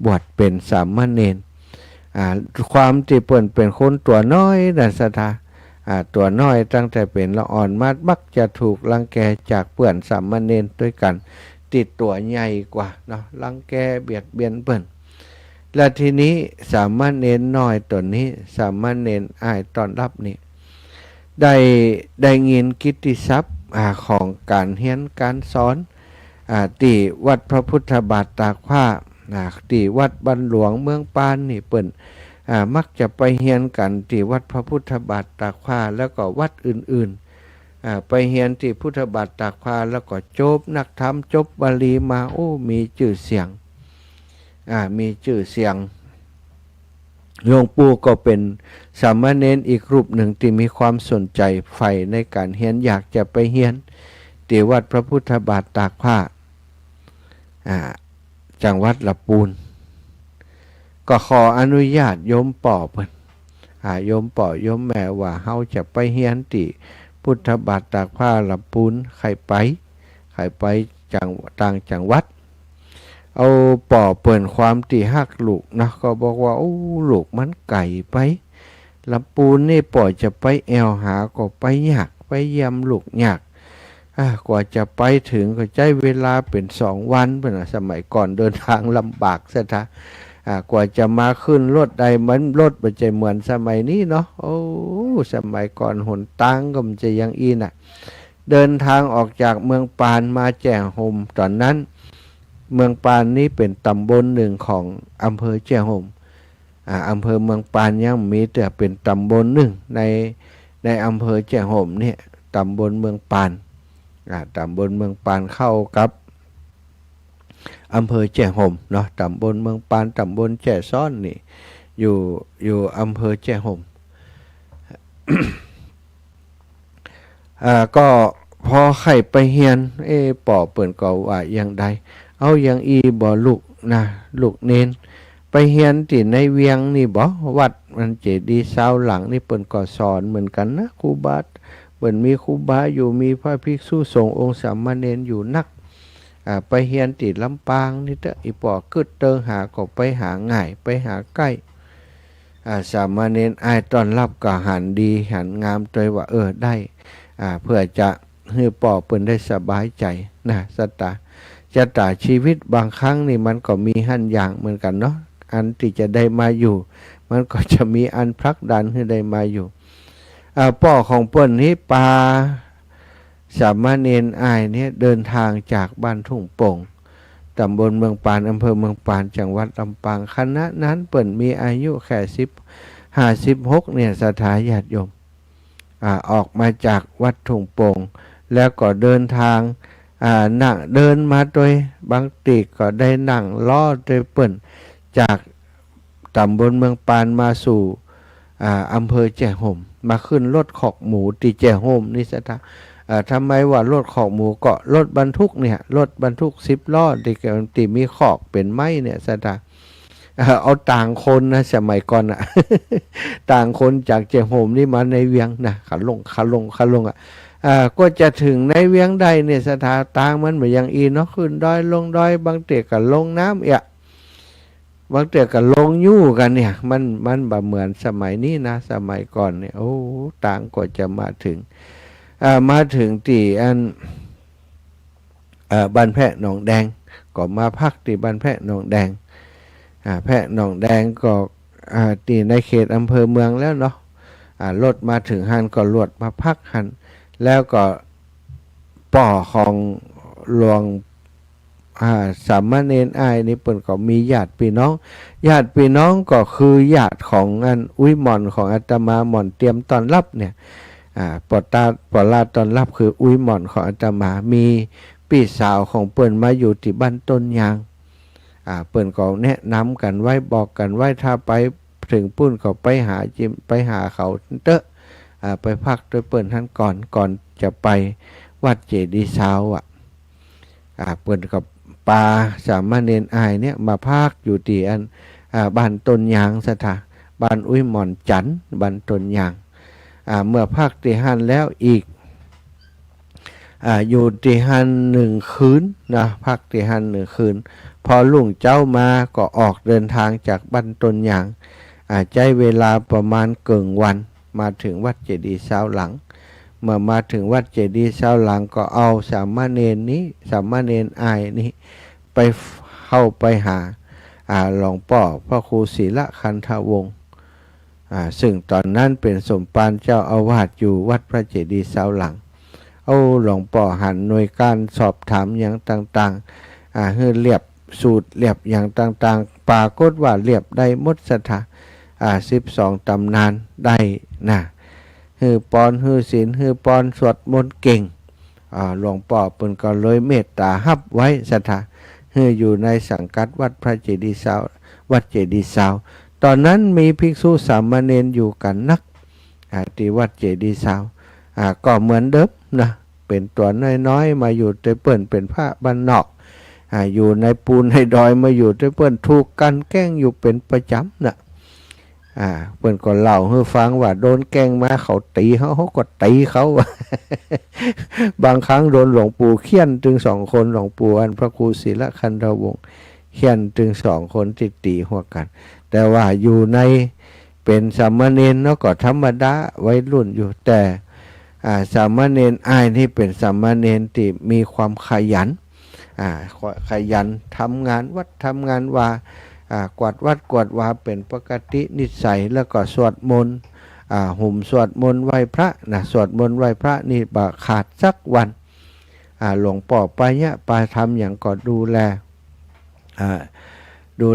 บวชเป็นสามเณรความที่เปิ้นเป็นคนตัวน้อยนะสถาตัวน้อยตั้งแต่เป็นละอ่อนมักจะถูกรังแกจากเปื่อนสามเณรด้วยกันติดตัวใหญ่กว่าเนาะรังแกเบียดเบียนเปิ้นและทีนี้สามเณรน้อยตัวนี้สามเณรอ้ายต้อนรับนี่ได้ยินกิตติศัพท์ของการเรียนการสอนที่วัดพระพุทธบาทตากผ้าที่วัดบ้านหลวงเมืองปานนี่เปิ้นมักจะไปเรียนกันที่วัดพระพุทธบาทตากผ้าแล้วก็วัดอื่นๆไปเรียนที่พุทธบาทตากผ้าแล้วก็จบนักธรรมจบบาลีมามีชื่อเสียงมีชื่อเสียงหลวงปู่ก็เป็นสามเณรอีกรูปหนึ่งที่มีความสนใจใฝ่ในการเรียนอยากจะไปเรียนที่วัดพระพุทธบาทตากผ้าจังหวัดลำพูนก็ขออนุญาตโยมป่อเพิ่นโยมป่อโยมแม่ว่าเฮาจะไปเรียนที่พุทธบาทตากผ้าลำพูนใครไปต่างจังหวัดเอาป่อเปิ่นความที่ฮักลูกนะก็บอกว่าลูกมันไก่ไปลำพูนนี่ป่อจะไปแอวหาก็ไปยากไปเยี่ยมลูกยากกว่าจะไปถึงก็ใช้เวลาเป็น2 วันเป็นสมัยก่อนเดินทางลำบากซะท่ากว่าจะมาขึ้นรถใดมันรถมันจะเหมือนสมัยนี้เนาะสมัยก่อนหนทางก็มันจะยังอีน่ะเดินทางออกจากเมืองปานมาแจ้งโฮมตอนนั้นเมืองปานนี้เป็นตำบลหนึ่งของอำเภอแจ้งโฮมอำเภอเมืองปานยังมีแต่เป็นตำบลหนึ่งในอำเภอแจ้งโฮมเนี่ยตำบลเมืองปานตำบลเมืองปานเข้ากับอำเภอแจ้ห่มเนาะตำบลเมืองปานตำบลแจ้ซ้อนนี่อยู่อำเภอแจ้ห่ม ก็พอไข่ไปเฮียนป่อเปิ่นก็ว่าอย่างใดเอาอย่างอีบ่ลูกนะลูกเนนไปเฮียนที่ในเวียงนี่บ่วัดมันเจดีย์เสาหลังนี่เปิ่นก็สอนเหมือนกันนะครูบาเปิ่นมีครูบาอยู่มีพระภิกษุสงฆ์องค์สามเณรอยู่นักไปเฮียนติดลำปางนี่เถอะอีปอกึดเติงหาก็ไปหาง่ายไปหาใกล้สามเณรอ้ายต้อนรับก็หันดีหันงามตัวว่าได้เพื่อจะให้ปอเปิ้นได้สบายใจนะชะตาชีวิตบางครั้งนี่มันก็มีหันอย่างเหมือนกันเนาะอันที่จะได้มาอยู่มันก็จะมีอันพลักดันให้ได้มาอยู่ป่อของเปิ้นนี้ปาสามเณรอ้ายเนี่ยเดินทางจากบ้านทุ่งโป่งตำบลเมืองปานอำเภอเมืองปานจังหวัดลำปางคณะนั้นเปิ้นมีอายุแค่56เนี่ยสถาญาติโยมออกมาจากวัดทุ่งโป่งแล้วก็เดินทางนั่งเดินมาโดยบางตีก็ได้นั่งล้อโดยเปิ้นจากตำบลเมืองปานมาสู่อำเภอแจ้ห่มมาขึ้นรถขอกหมูที่แจ้ห่มนี่สถาทำไมว่ารถขอกหมูก็รถบรรทุกเนี่ยรถบรรทุก10 ล้อที่มีขอกเป็นไม้เนี่ยสถาเอาต่างคนนะสมัยก่อนต่างคนจากเจ้าโฮมนี่มาในเวียงนะขาลง ก็จะถึงในเวียงใดเนี่ยสถานต่างมันเหมือนอย่างอีเนาะขึ้นดอยลงดอยบางเตะกับลงน้ำบางเตะกับลงยู่กันเนี่ยมันแบบเหมือนสมัยนี้นะสมัยก่อนเนี่ยโอ้ต่างก็จะมาถึงที่อันบ้านแพะหนองแดงก็มาพักที่บ้านแพะหนองแดงแพะหนองแดงก็ที่ในเขตอำเภอเมืองแล้วเนาะรถมาถึงหันก็ลวดมาพักหันแล้วก็ป่อของหลวงสามเณรอ้ายนี่เปิ่นก็มีญาติพี่น้องก็คือญาติของอันอุ้ยหม่อนของอาตมาหม่อนเตรียมต้อนรับเนี่ยปอลาต้อนรับคืออุ้ยหม่อนของอาตมามีพี่สาวของเปิ่นมาอยู่ที่บ้านต้นยางเปิ่นก็แนะนำกันไว้บอกกันไว้ถ้าไปถึงปุ้นก็ไปหาเขาเตอะไปพักด้วยเปิ่นท่านก่อนจะไปวัดเจดีย์เช้าเปิ่นกับปาสามเณรอ้ายเนี่ยมาพักอยู่ที่อันบ้านต้นยางสถาบ้านอุ้ยหม่อนจันบ้านต้นยางเมื่อพักที่หันแล้วอีกอยู่ที่หัน1 คืนนะพักที่หัน1 คืนพอลุงเจ้ามาก็ออกเดินทางจากบ้านต้นยางใช้เวลาประมาณเกินวันมาถึงวัดเจดีย์เช้าหลังเมื่อมาถึงวัดเจดีย์เช้าหลังก็เอาสามเณรอ้ายนี้ไปเข้าไปหาหลวงพ่อพระครูศิลคันธวงศ์ซึ่งตอนนั้นเป็นสมภารเจ้าอาวาสอยู่วัดพระเจดีย์เช้าหลังหลวงพ่อหันหน่วยการสอบถามอย่างต่างๆให้เรียบสูตรเรียบอย่างต่างๆปรากฏว่าเรียบได้หมดสถา12 ตำนานได้นะฮือปอนฮือศีลฮือปอนสวดมนต์เก่งหลวงพ่อเปิ้นก็เลยเมตตารับไว้สถาฮืออยู่ในสังกัดวัดพระเจดีย์เช้าวัดเจดีย์เช้าตอนนั้นมีภิกษุสามเณรอยู่กันนักที่วัดเจดีย์เช้าก็เหมือนเดิมนะเป็นตัวน้อยๆมาอยู่ด้วยเปิ้นเป็นพระบ้านนอกอยู่ในปูนในดอยมาอยู่ด้วยเปิ้นถูกกันแกล้งอยู่เป็นประจำนะเปิ้นก็เล่าให้ฟังว่าโดนแกล้งมาเขาตีเขาก็ตีเขา บางครั้งโดนหลวงปู่เคี่ยนถึง2 คนหลวงปู่อันพระครูศิลคันธวงศ์เคี่ยนถึง2 คนที่ตีหัวกันแต่ว่าอยู่ในเป็นสามเณรเนาะก็ธรรมดาวัยรุ่นอยู่แต่สามเณรอ้ายนี่เป็นสามเณรที่มีความขยันทำงานวัดทำงานวากวาดวัดกวาดวาเป็นปกตินิสัยแล้วก็สวดมนต์ห่มสวดมนต์ไหว้พระนะสวดมนต์ไหว้พระนี่บ่ขาดสักวันหลวงพ่อไปเนี่ยไปทำอย่างก็ดู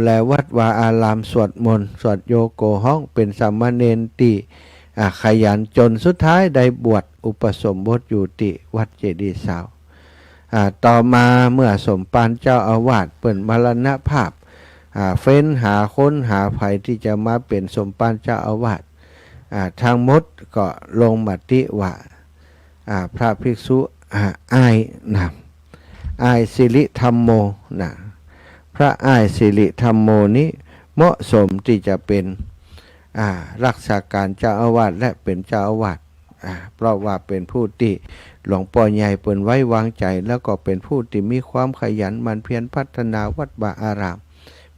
แลวัดวาอารามสวดมนต์สวดโยโกห้องเป็นสามเณรที่ขยันจนสุดท้ายได้บวชอุปสมบทอยู่ที่วัดเจดีย์เช้าต่อมาเมื่อสมภารเจ้าอาวาสเปิ่นมรณภาพเฟ้นหาค้นหาไผที่จะมาเป็นสมภารเจ้าอาวาสทั้งหมดก็ลงมติว่าพระภิกษุอ้ายสิริธรรมโมนะพระอ้ายสิริธรรมโมนี้เหมาะสมที่จะเป็นรักษาการเจ้าอาวาสและเป็นเจ้าอาวาสเพราะว่าเป็นผู้ที่หลวงพ่อใหญ่เปิ่นไว้วางใจแล้วก็เป็นผู้ที่มีความขยันหมั่นเพียรพัฒนาวัดวาอาราม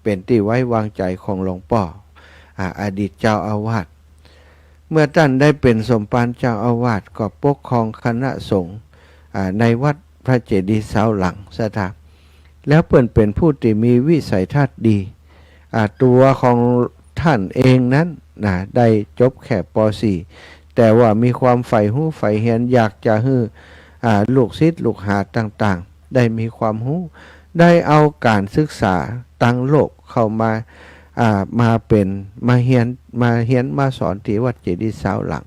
เป็นที่ไว้วางใจของหลวงพ่ออดีตเจ้าอาวาสเมื่อท่านได้เป็นสมภารเจ้าอาวาสก็ปกครองคณะสงฆ์ในวัดพระเจดีย์เช้าหลังสถาแล้วเปิ่นเป็นผู้ที่มีวิสัยทัศน์ดีตัวของท่านเองนั้นได้จบแค่ป .4 แต่ว่ามีความใฝ่รู้ใฝ่เห็นอยากจะให้ลูกศิษย์ลูกหาต่างๆได้มีความรู้ได้เอาการศึกษาตั้งโลกเข้ามาเป็นมาเฮียนมาสอนที่วัดเจดีย์เช้าหลัง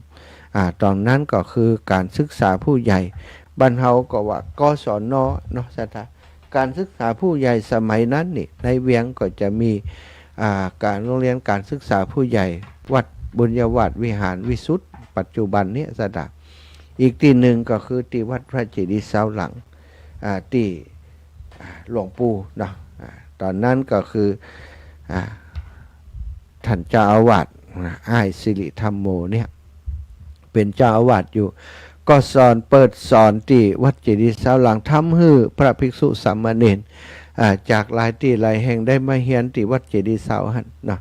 ตอนนั้นก็คือการศึกษาผู้ใหญ่บรรเทาก็ว่ากศนเนาะสถาการศึกษาผู้ใหญ่สมัยนั้นนี่ในเวียงก็จะมีการโรงเรียนการศึกษาผู้ใหญ่วัดบุญญาวาสวิหารวิสุทธิ์ปัจจุบันนี้สถาอีกที่หนึ่งก็คือที่วัดพระเจดีย์เช้าหลังที่หลวงปู่เนาะตอนนั้นก็คือท่านเจ้าอาวาสอ้ายสิริธรรมโมเนี่ยเป็นเจ้าอาวาสอยู่ ก็สอนเปิดสอนที่วัดเจดีย์เสาหลังทำให้พระภิกษุสามเณรจากหลายที่หลายแห่งได้มาเฮียนที่วัดเจดีย์เสาหันเนาะ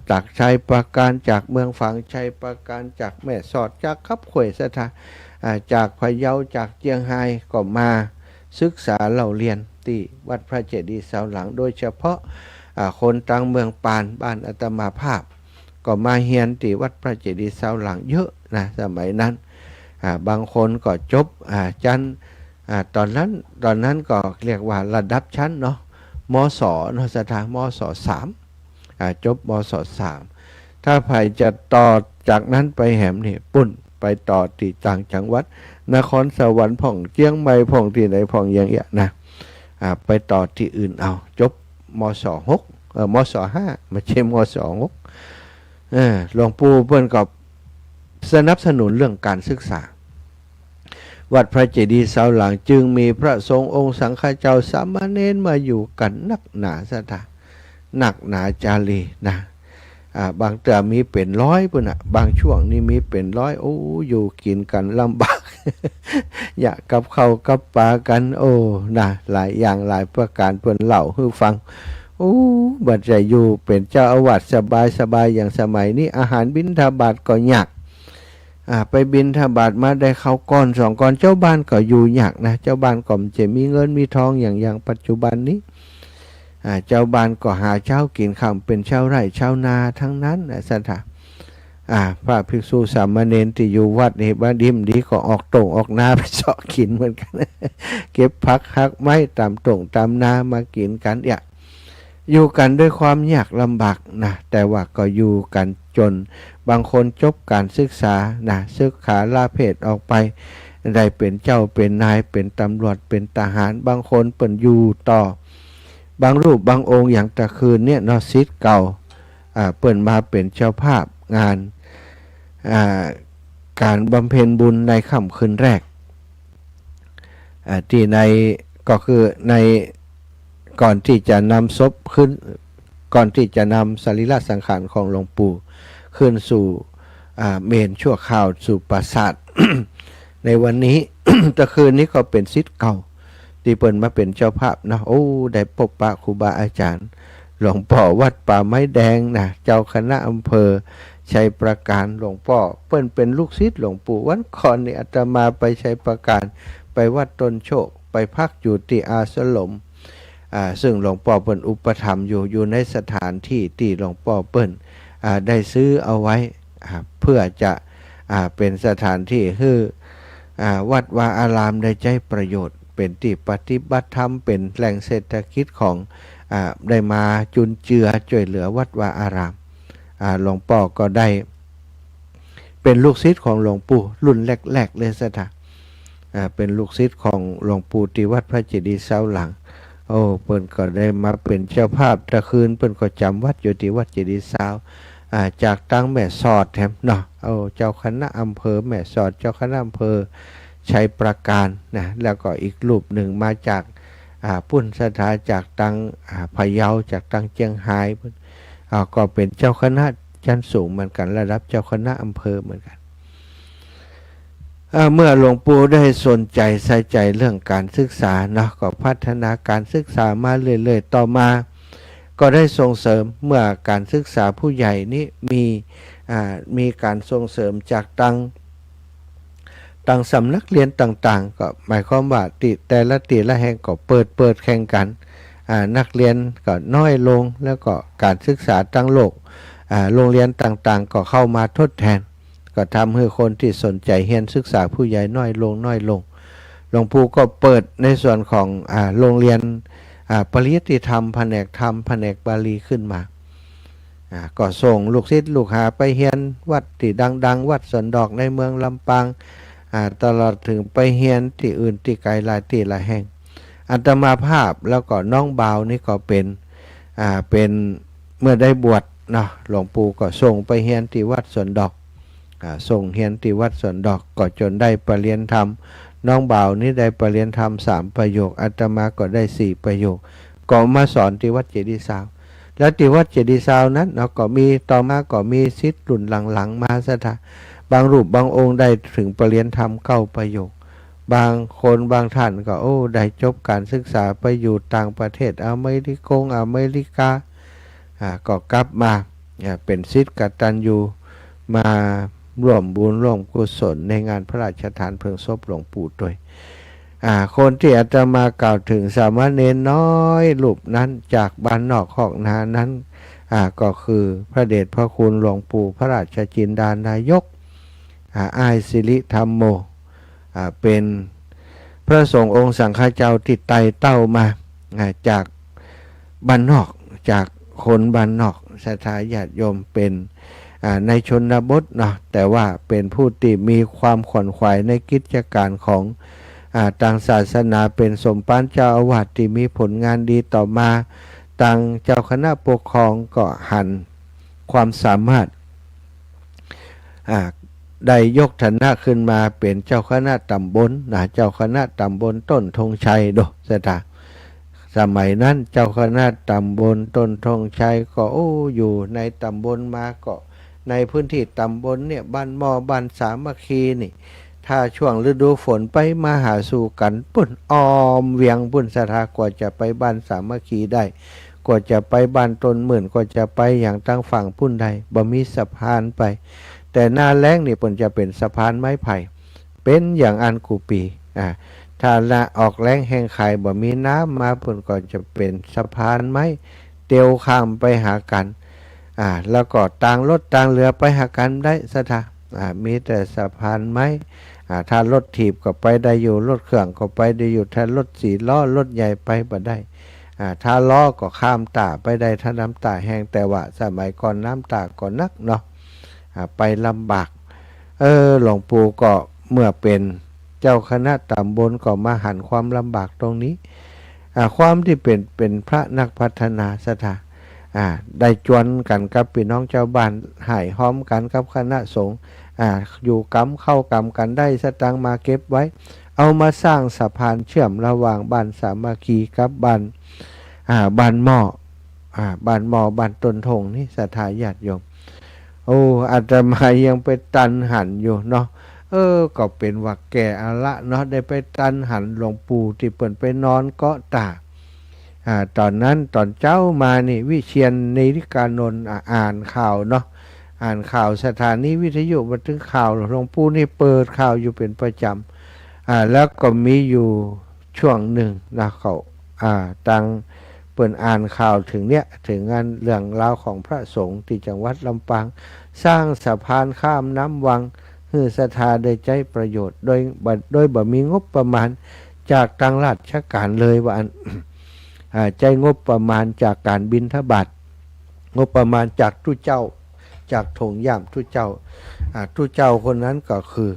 จากชัยปราการจากเมืองฝางชัยปราการจากแม่สอดจากคับขวยสถาจากพะเยาจากเจียงไฮ้ก็มาศึกษาเล่าเรียนที่วัดพระเจดีย์เสาหลังโดยเฉพาะคนต่างเมืองปานบ้านอาตมาภาพก็มาเฮียนที่วัดพระเจดีย์เสาหลังเยอะนะสมัยนั้นบางคนก็จบชั้นตอนนั้นก็เรียกว่าระดับชั้นเนาะมศเนาะสถามศ3จบมศ3ถ้าใครจะต่อจากนั้นไปแหมนี่ปุ่นไปต่อที่ต่างจังหวัดนครสวรรค์ผ่องเจียงใหม่ผ่องที่ไหนผ่องอย่างเงี้ยนะไปต่อที่อื่นเอาจบมศ6มศ5ไม่ใช่มศ6หลวงปู่เพิ่นก็สนับสนุนเรื่องการศึกษาวัดพระเจดีย์เสาหลังจึงมีพระสงฆ์องค์สังฆเจ้าสามเณรมาอยู่กันนักหนาสถาหนักหนาจารีนะบางแต่มีเป็นร้อยปุ่นบางช่วงนี้มีเป็นร้อยอยู่กินกันลำบาก อยากกับข้าวกับปลากันนะหลายอย่างหลายประการเพิ่นเล่าให้ฟังบัดใจอยู่เป็นเจ้าอาวาสสบายอย่างสมัยนี้อาหารบิณฑบาตก็ยากไปบิณฑบาตมาได้ข้าวก้อน2ก้อนเจ้าบ้านก็อยู่ยากนะเจ้าบ้านก็จะมีเงินมีทองอย่างปัจจุบันนี้เจ้าบ้านก็หาเช้ากินค่ำเป็นชาวไร่ชาวนาทั้งนั้นนะสันทะพระภิกษุสามเณรที่อยู่วัดนี่บ้านดิมดีก็ออกตรงออกนาไปเสาะกินเหมือนกัน เก็บผักหักไม้ตามตรงตามนามากินกันอยู่กันด้วยความยากลำบากนะแต่ว่าก็อยู่กันจนบางคนจบการศึกษานะศึกษาลาเพศออกไปได้เป็นเจ้าเป็นนายเป็นตำรวจเป็นทหารบางคนเปิ่นอยู่ต่อบางรูปบางองค์อย่างตะคืนเนี่ยนอซิดเก่าเปิ่นมาเป็นเจ้าภาพงานการบำเพ็ญบุญในค่ำคืนแรกที่ในก็คือในก่อนที่จะนำศพขึ้นก่อนที่จะนำสรีระสังขารของหลวงปู่ขึ้นสู่เมรุชั่วคราวสู่ปราสาท ในวันนี้ ตะคืนนี้ก็เป็นศิษย์เก่าที่เปิ่นมาเป็นเจ้าภาพนะได้พบปะครูบาอาจารย์หลวงพ่อวัดป่าไม้แดงนะเจ้าคณะอำเภอชัยประการหลวงพ่อเปิ้นเป็นลูกศิษย์หลวงปู่วันก่อนนี่อาตมาไปชัยประการไปวัดต้นโชคไปพักอยู่ที่อาสลมซึ่งหลวงพ่อเปิ้นอุปถัมภ์อยู่ในสถานที่ที่หลวงพ่อเปิ้นได้ซื้อเอาไว้เพื่อจะเป็นสถานที่ให้วัดวาอารามได้ใช้ประโยชน์เป็นที่ปฏิบัติธรรมเป็นแหล่งเศรษฐกิจของได้มาจุนเจือช่วยเหลือวัดวาอารามหลวงพ่อก็ได้เป็นลูกศิษย์ของหลวงปู่รุ่นแรกๆเลยสถาเป็นลูกศิษย์ของหลวงปู่ที่วัดพระเจดีย์เสาหลังเปิ้นก็ได้มาเป็นเจ้าภาพตะคืนเปิ้นก็จำวัดอยู่ที่วัดเจดีย์เสาจากตั้งแม่สอดแถมเนาะเจ้าคณะอำเภอแม่สอดเจ้าคณะอำเภอชัยประการนะแล้วก็อีกรูปหนึ่งมาจากพุ่นสถาจากตังพะเยาจากตังเจียงไฮ้ก็เป็นเจ้าคณะชั้นสูงเหมือนกันระดับเจ้าคณะอำเภอเหมือนกันเมื่อหลวงปู่ได้สนใจใส่ใจเรื่องการศึกษาเนาะก็พัฒนาการศึกษามาเรื่อยๆต่อมาก็ได้ส่งเสริมเมื่อการศึกษาผู้ใหญ่นี้มีการส่งเสริมจากตังสำนักเรียนต่างๆก็หมายความว่าแต่ละแห่งก็เปิดแข่งกันนักเรียนก็น้อยลงแล้วก็การศึกษาทั้งโลกโรงเรียนต่างๆก็เข้ามาทดแทนก็ทำให้คนที่สนใจเรียนศึกษาผู้ใหญ่น้อยลงหลวงปู่ก็เปิดในส่วนของโรงเรียนปริยัติธรรมแผนกธรรมแผนกบาลีขึ้นมาก็ส่งลูกศิษย์ลูกหาไปเรียนวัดที่ดังๆวัดสวนดอกในเมืองลำปางตลอดถึงไปเรียนที่อื่นที่ไกลหลายที่หลายแห่งอาตมาภาพแล้วก็น้องบ่าวนี่ก็เป็นเมื่อได้บวชเนาะหลวงปู่ก็ส่งไปเรียนที่วัดสวนดอกส่งเรียนที่วัดสวนดอกก็จนได้ปรริญญาธรรมน้องบ่าวนี่ได้ปรริญญาธรรม3ประโยคอาตมาก็ได้4ประโยคก็มาสอนที่วัดเจดีย์ซาวแล้วที่วัดเจดีย์ซาวนั้นเนาะก็มีต่อมาก็มีศิษย์รุ่นหลังๆมาสถา บางรูปบางองค์ได้ถึงปรริญญาธรรม9 ประโยคบางคนบางท่านก็ได้จบการศึกษาไปอยู่ต่างประเทศอเมริกาก็กลับมาเป็นศิษย์กตัญญูมาร่วมบุญร่วมกุศลในงานพระราชทานเพลิงศพหลวงปู่ด้วยคนที่อาตมากล่าวถึงสามเณรน้อยรูปนั้นจากบ้านนอกของนานั้นก็คือพระเดชพระคุณหลวงปู่พระราชจินดานายกอ้ายสิริธรรมโมเป็นพระสงฆ์องค์สังฆเจ้าที่ไต่เต้ามาจากบ้านนอกจากคนบ้านนอกศรัทธาญาติโยมเป็นในชนบทเนาะแต่ว่าเป็นผู้ที่มีความขวนขวายในกิจการของทางศาสนาเป็นสมภารเจ้าอาวาสที่มีผลงานดีต่อมาทางเจ้าคณะปกครองก็หันความสามารถได้ยกฐานะขึ้นมาเป็นเจ้าคณะตำบลเจ้าคณะตำบลต้นธงชัยโดสถาสมัยนั้นเจ้าคณะตำบลต้นธงชัยก็อยู่ในตำบลมาก็ในพื้นที่ตำบลเนี่ยบ้านหม้อบ้านสามัคคีนี่ถ้าช่วงฤดูฝนไปมาหาสู่กันปุ่นออมเวียงปุ่นสถากว่าจะไปบ้านสามัคคีได้กว่าจะไปบ้านต้นหมื่นกว่าจะไปอย่างตั้งฝั่งปุ่นใดบ่มีสะพานไปแต่หน้าแล้งนี่ปุ่นจะเป็นสะพานไม้ไผ่เป็นอย่างอันกูปีถ้าละออกแล้งแห้งไข่บ่มีน้ำมาปุ่นก็จะเป็นสะพานไม้เตียวข้ามไปหากันแล้วก็ต่างรถต่างเรือไปหากันได้สถามีแต่สะพานไม้ถ้ารถถีบก็ไปได้อยู่รถเครื่องก็ไปได้อยู่ถ้ารถ4 ล้อรถใหญ่ไปบ่ได้ถ้าล้อก็ข้ามตาไปได้ถ้าน้ำตาแห้งแต่ว่าสมัยก่อนน้ำตาก็นักเนาะไปลำบากหลวงปู่ก็เมื่อเป็นเจ้าคณะตำบลก็มาหันความลำบากตรงนี้ความที่เป็นพระนักพัฒนาสถาได้จวนกันกับพี่น้องเจ้าบ้านหายห้อมกันกับคณะสงฆ์อยู่กำเข้ากำกันได้สตังมาเก็บไว้เอามาสร้างสะพานเชื่อมระหว่างบ้านสามัคคีกับบ้านหม้อบ้านต้นธงนี่ศรัทธาญาติโยมอาตมายังไปตันหันอยู่เนาะก็เป็นว่าแก่อาละเนาะได้ไปตันหันหลวงปู่ที่เปิ่นไปนอนเกาะตาตอนนั้นตอนเจ้ามานี่วิเชียรนิริกานนท์อ่านข่าวเนาะอ่านข่าวสถานีวิทยุบันทึกข่าวหลวงปู่นี่เปิดข่าวอยู่เป็นประจำแล้วก็มีอยู่ช่วงหนึ่งนะเขาตังเปิดอ่านข่าวถึงงานเรื่องราวของพระสงฆ์ที่จังหวัดลำปางสร้างสะพานข้ามน้ำวังให้ศรัทธาได้ใจประโยชน์โดยบ่มีงบประมาณจากทางราชการเลยว่าใจงบประมาณจากการบิณฑบาตงบประมาณจากทุเจ้าจากถงย่ามทุเจ้าคนนั้นก็คือ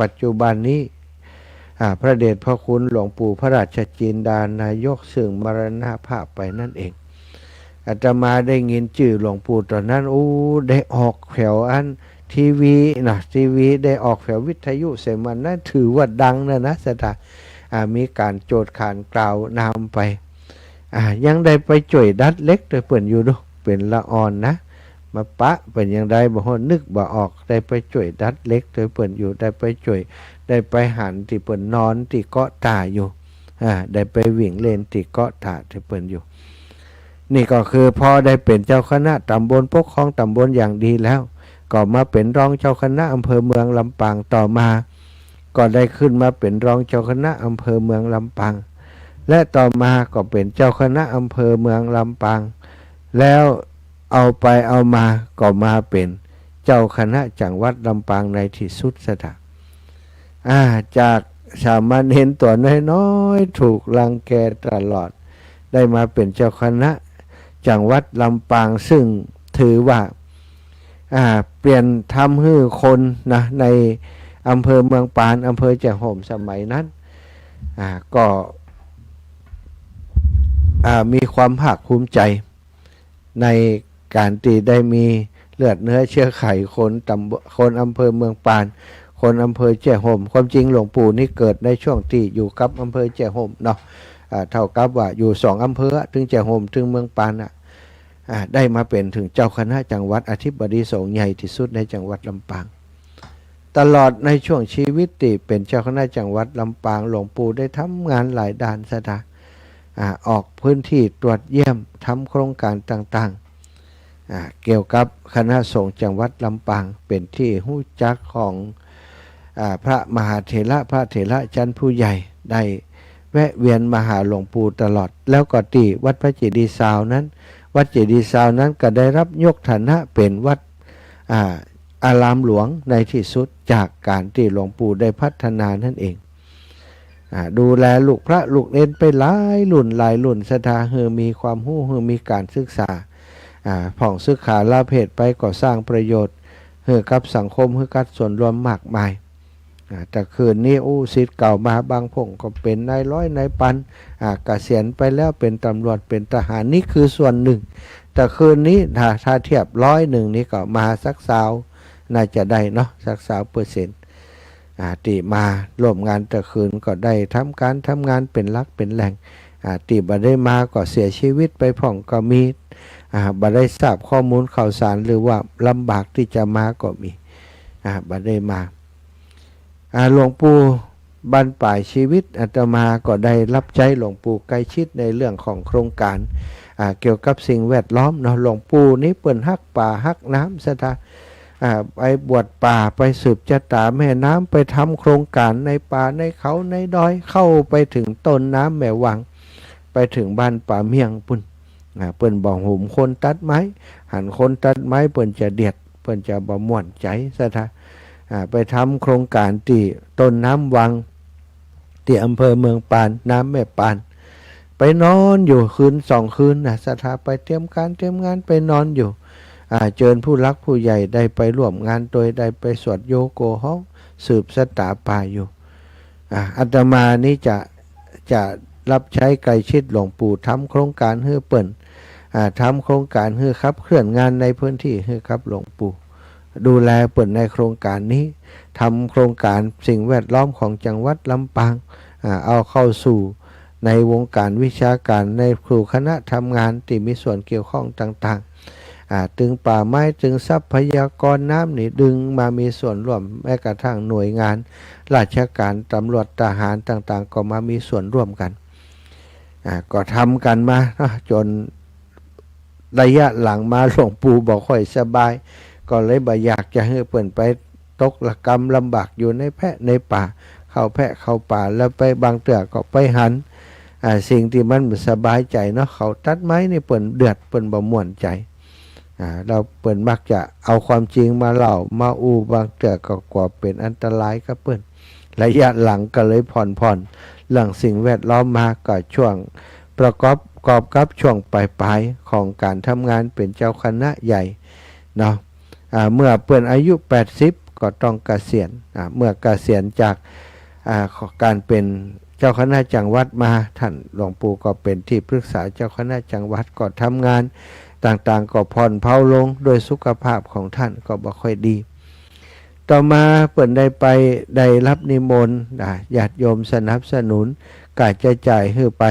ปัจจุบันนี้พระเดชพระคุณหลวงปู่พระราชจินดานายกซึ่งมรณภาพไปนั่นเองอาตมาได้ยินชื่อหลวงปู่ตอนนั้นได้ออกแถวทีวีได้ออกแถววิทยุเสมันนั่นถือว่าดังนะสถามีการโจทย์ขานกล่าวนำไปยังได้ไปจ่วยดัดเล็กโดยเปิ่นอยู่ดูเป็นละอ่อนนะมาปะเป็นยังได้บ่ฮอดนึกบ่ออกได้ไปจ่วยดัดเล็กโดยเปิ่นอยู่ได้ไปจ่วยได้ไปหันที่เปิ่นนอนที่เกาะตาอยู่ได้ไปวิ่งเล่นที่เกาะตาที่เปิ่นอยู่นี่ก็คือพอได้เป็นเจ้าคณะตำบลปกครองตำบลอย่างดีแล้วก็มาเป็นรองเจ้าคณะอำเภอเมืองลำปางต่อมาก็ได้ขึ้นมาเป็นรองเจ้าคณะอำเภอเมืองลำปางและต่อมาก็เป็นเจ้าคณะอำเภอเมืองลำปางแล้วเอาไปเอามาก็มาเป็นเจ้าคณะจังหวัดลำปางในที่สุดสถาจากสามัญเห็นตัวน้อยๆถูกรังแกตลอดได้มาเป็นเจ้าคณะจังหวัดลำปางซึ่งถือว่าเปลี่ยนทำให้คนนะในอำเภอเมืองปานอำเภอแจ้ห่มสมัยนั้นก็มีความภาคภูมิใจในการที่ได้มีเลือดเนื้อเชื้อไขคนอำเภอเมืองปานคนอำเภอแจ้ห่มความจริงหลวงปู่นี่เกิดในช่วงที่อยู่กับอำเภอแจ้ห่มเนาะเท่ากับว่าอยู่2 อำเภอถึงแจ้ห่มถึงเมืองปานได้มาเป็นถึงเจ้าคณะจังหวัดอธิบดีสงฆ์ใหญ่ที่สุดในจังหวัดลำปาง ตลอดในช่วงชีวิตที่เป็นเจ้าคณะจังหวัดลำปางหลวงปู่ได้ทำงานหลายด้านสถาออกพื้นที่ตรวจเยี่ยมทำโครงการต่างๆเกี่ยวกับคณะสงฆ์จังหวัดลำปางเป็นที่หู้จักของพระมหาเถระพระเถระชั้นผู้ใหญ่ได้แวะเวียนมาหาหลวงปู่ตลอดแล้วก็ที่วัดพระเจดีย์ซาวนั้นวัดเจดีย์ซาวนั้นก็ได้รับยกฐานะเป็นวัดอารามหลวงในที่สุดจากการที่หลวงปู่ได้พัฒนานั่นเองดูแลลูกพระลูกเนนไปหลายรุ่นศรัทธามีความรู้มีการศึกษาผ่องศึกษาลาเพศไปก็สร้างประโยชน์กับสังคมกับส่วนรวมมากมายแต่คืนนี้ศิษย์เก่ามาบางพงก็เป็นนายร้อยนายปันเกษียณไปแล้วเป็นตำรวจเป็นทหารนี่คือส่วนหนึ่งแต่คืนนี้ถ้าเทียบ100นี้ก็มาสักสาวน่าจะได้เนาะสัก30%ตีมาร่วมงานแต่คืนก็ได้ทำงานเป็นหลักเป็นแหล่งตีบ่ได้มาก็เสียชีวิตไปพ่องก็มีบ่ได้ทราบข้อมูลข่าวสารหรือว่าลำบากที่จะมาก็มีบ่ได้มาหลวงปู่บรรปลายชีวิตอาตมาก็ได้รับใช้หลวงปู่ใกล้ชิดในเรื่องของโครงการเกี่ยวกับสิ่งแวดล้อมเนาะหลวงปู่นี้เปิ้นฮักป่าฮักน้ำสถาไปบวชป่าไปสืบชะตาแม่น้ำไปทำโครงการในป่าในเขาในดอยเข้าไปถึงต้นน้ำแม่วังไปถึงบ้านป่าเมียงปุ่นเปิ้นบอกหุ่มคนตัดไม้หันคนตัดไม้เปิ้นจะเดียดเปิ้นจะบ่ม่วนใจสถาไปทำโครงการที่ต้นน้ำวังที่อำเภอเมืองปานน้ำแม่ปานไปนอนอยู่คืน2 คืนสถาไปเตรียมงานไปนอนอยู่เชิญผู้รักผู้ใหญ่ได้ไปร่วมงานโดยได้ไปสวดโยโกห้องสืบสตาป่าอยู่อาตมานี้จะรับใช้ไกลชิดหลวงปู่ทำโครงการให้เปิ่นทำโครงการให้ครับเคลื่อนงานในพื้นที่ให้ครับหลวงปู่ดูแลเปิ่นในโครงการนี้ทำโครงการสิ่งแวดล้อมของจังหวัดลำปางเอาเข้าสู่ในวงการวิชาการในครูคณะทำงานที่มีส่วนเกี่ยวข้องต่างๆตึงป่าไม้ตึงทรัพยากรน้ำนี่ดึงมามีส่วนร่วมแม้กระทั่งหน่วยงานราชการตำรวจทหารต่างๆก็มามีส่วนร่วมกันก็ทำกันมาจนระยะหลังมาหลวงปู่บอกค่อยสบายก็เลยบ่อยากจะให้เปิ่นไปตกละกรรมลำบากอยู่ในแพะในป่าเข้าแพะเข้าป่าแล้วไปบางเตือก็ไปหันสิ่งที่มันสบายใจเนาะเขาตัดไม้นี่เปิ่นเดือดเปิ่นบ่ม่วนใจเราเปิ่นมักจะเอาความจริงมาเล่ามาบางเตือก็กว่าเป็นอันตรายกับเปิ่นระยะหลังก็เลยผ่อนเรื่องสิ่งแวดล้อมมาก็ช่วงประกอบกับช่วงปลายของการทำงานเป็นเจ้าคณะใหญ่เนาะเมื่อเปิ่นอายุ80ก็ต้องเกษียณเมื่อเกษียณจากการเป็นเจ้าคณะจังหวัดมาท่านหลวงปู่ก็เป็นที่ปรึกษาเจ้าคณะจังหวัดก็ทำงานต่างๆก็ผ่อนเผาลงโดยสุขภาพของท่านก็บ่ค่อยดีต่อมาเปิ่นได้รับนิมนต์ญาติโยมสนับสนุนกาจะจ่ายให้ไป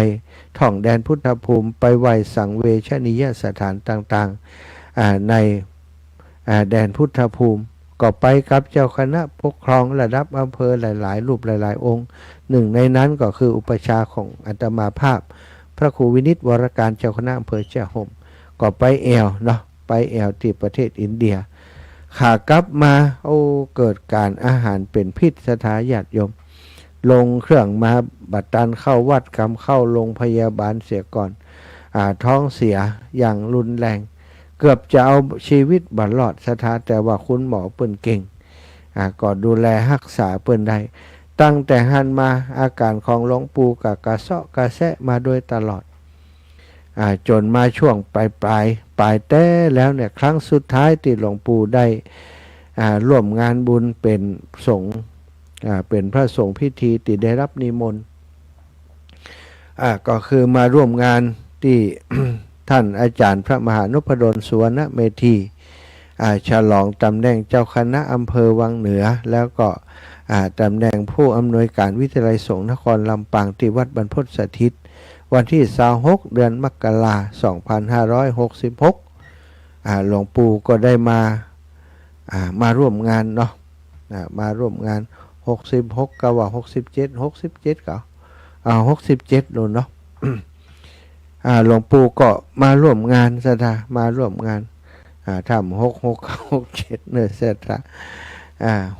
ท่องแดนพุทธภูมิไปไหว้สังเวชนียสถานต่างๆในแดนพุทธภูมิก็ไปกับเจ้าคณะปกครองระดับอำเภอหลายๆรูปหลายๆองค์หนึ่งในนั้นก็คืออุปชาของอาตมาภาพพระครูวินิจวรการเจ้าคณะอำเภอแจ้ห่มก็ไปแอวเนาะไปแอวที่ประเทศอินเดียขากลับมาเกิดการอาหารเป็นพิษสถาญาติโยมลงเครื่องมาบัดตันเข้าวัดกำเข้าโรงพยาบาลเสียก่อนท้องเสียอย่างรุนแรงเกือบจะเอาชีวิตบัดรอดสถาแต่ว่าคุณหมอเปิ้นเก่งก็ดูแลรักษาเปิ้นได้ตั้งแต่หันมาอาการของหลวงปู่กับกระเซาะกระแซะมาโดยตลอดจนมาช่วงปลายแต่แล้วเนี่ยครั้งสุดท้ายที่หลวงปู่ได้ร่วมงานบุญเป็นสงฆ์เป็นพระสงฆ์พิธีที่ได้รับนิมนต์ก็คือมาร่วมงานที่ ท่านอาจารย์พระมหานพดลสุวรรณเมธีฉลองตำแหน่งเจ้าคณะอำเภอวังเหนือแล้วก็ตำแหน่งผู้อำนวยการวิทยาลัยสงฆ์นครลำปางที่วัดบรรพตสถิตวันที่26เดือนมกราคม2566หลวงปู่ก็ได้มาร่วมงานเนาะ มาร่วมงาน66ก็ว่า67ก็67โดนเนาะ หลวงปู่ก็มาร่วมงานศรัทธามาร่วมงานทำ66 67เนี่ยศรัทธา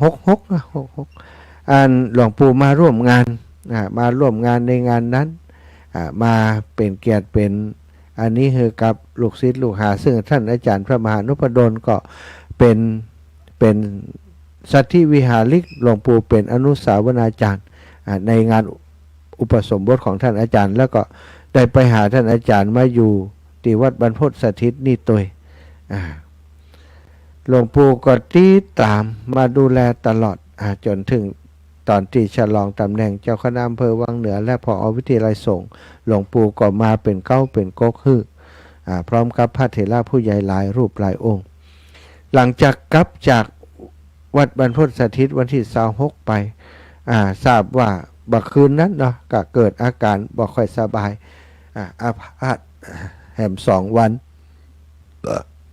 66หลวงปู่มาร่วมงานมาร่วมงานในงานนั้นมาเป็นเกียรติเป็นอันนี้คือกับลูกศิษย์ลูกหาซึ่งท่านอาจารย์พระมหานุปดลก็เป็นสัตถิวิหาริกหลวงปู่เป็นอนุสาวนาจารย์ในงานอุปสมบทของท่านอาจารย์แล้วก็ได้ไปหาท่านอาจารย์มาอยู่ที่วัดบรรพตสถิตนี่ตัวหลวงปู่ก็ติดตามมาดูแลตลอดจนถึงตอนที่ฉลองตำแหน่งเจ้าคณะอำเภอวังเหนือและผอ.วิทยาลัยสงฆ์หลวงปู่ก็มาเป็นเก้าเป็นก๊กฮือพร้อมกับพระเถระผู้ใหญ่หลายรูปหลายองค์หลังจากกลับจากวัดบรรพตสถิตวันที่26ไปทราบว่าบักคืนนั้นเนาะก็เกิดอาการบ่ค่อยสบายอาพาธแหม2 วัน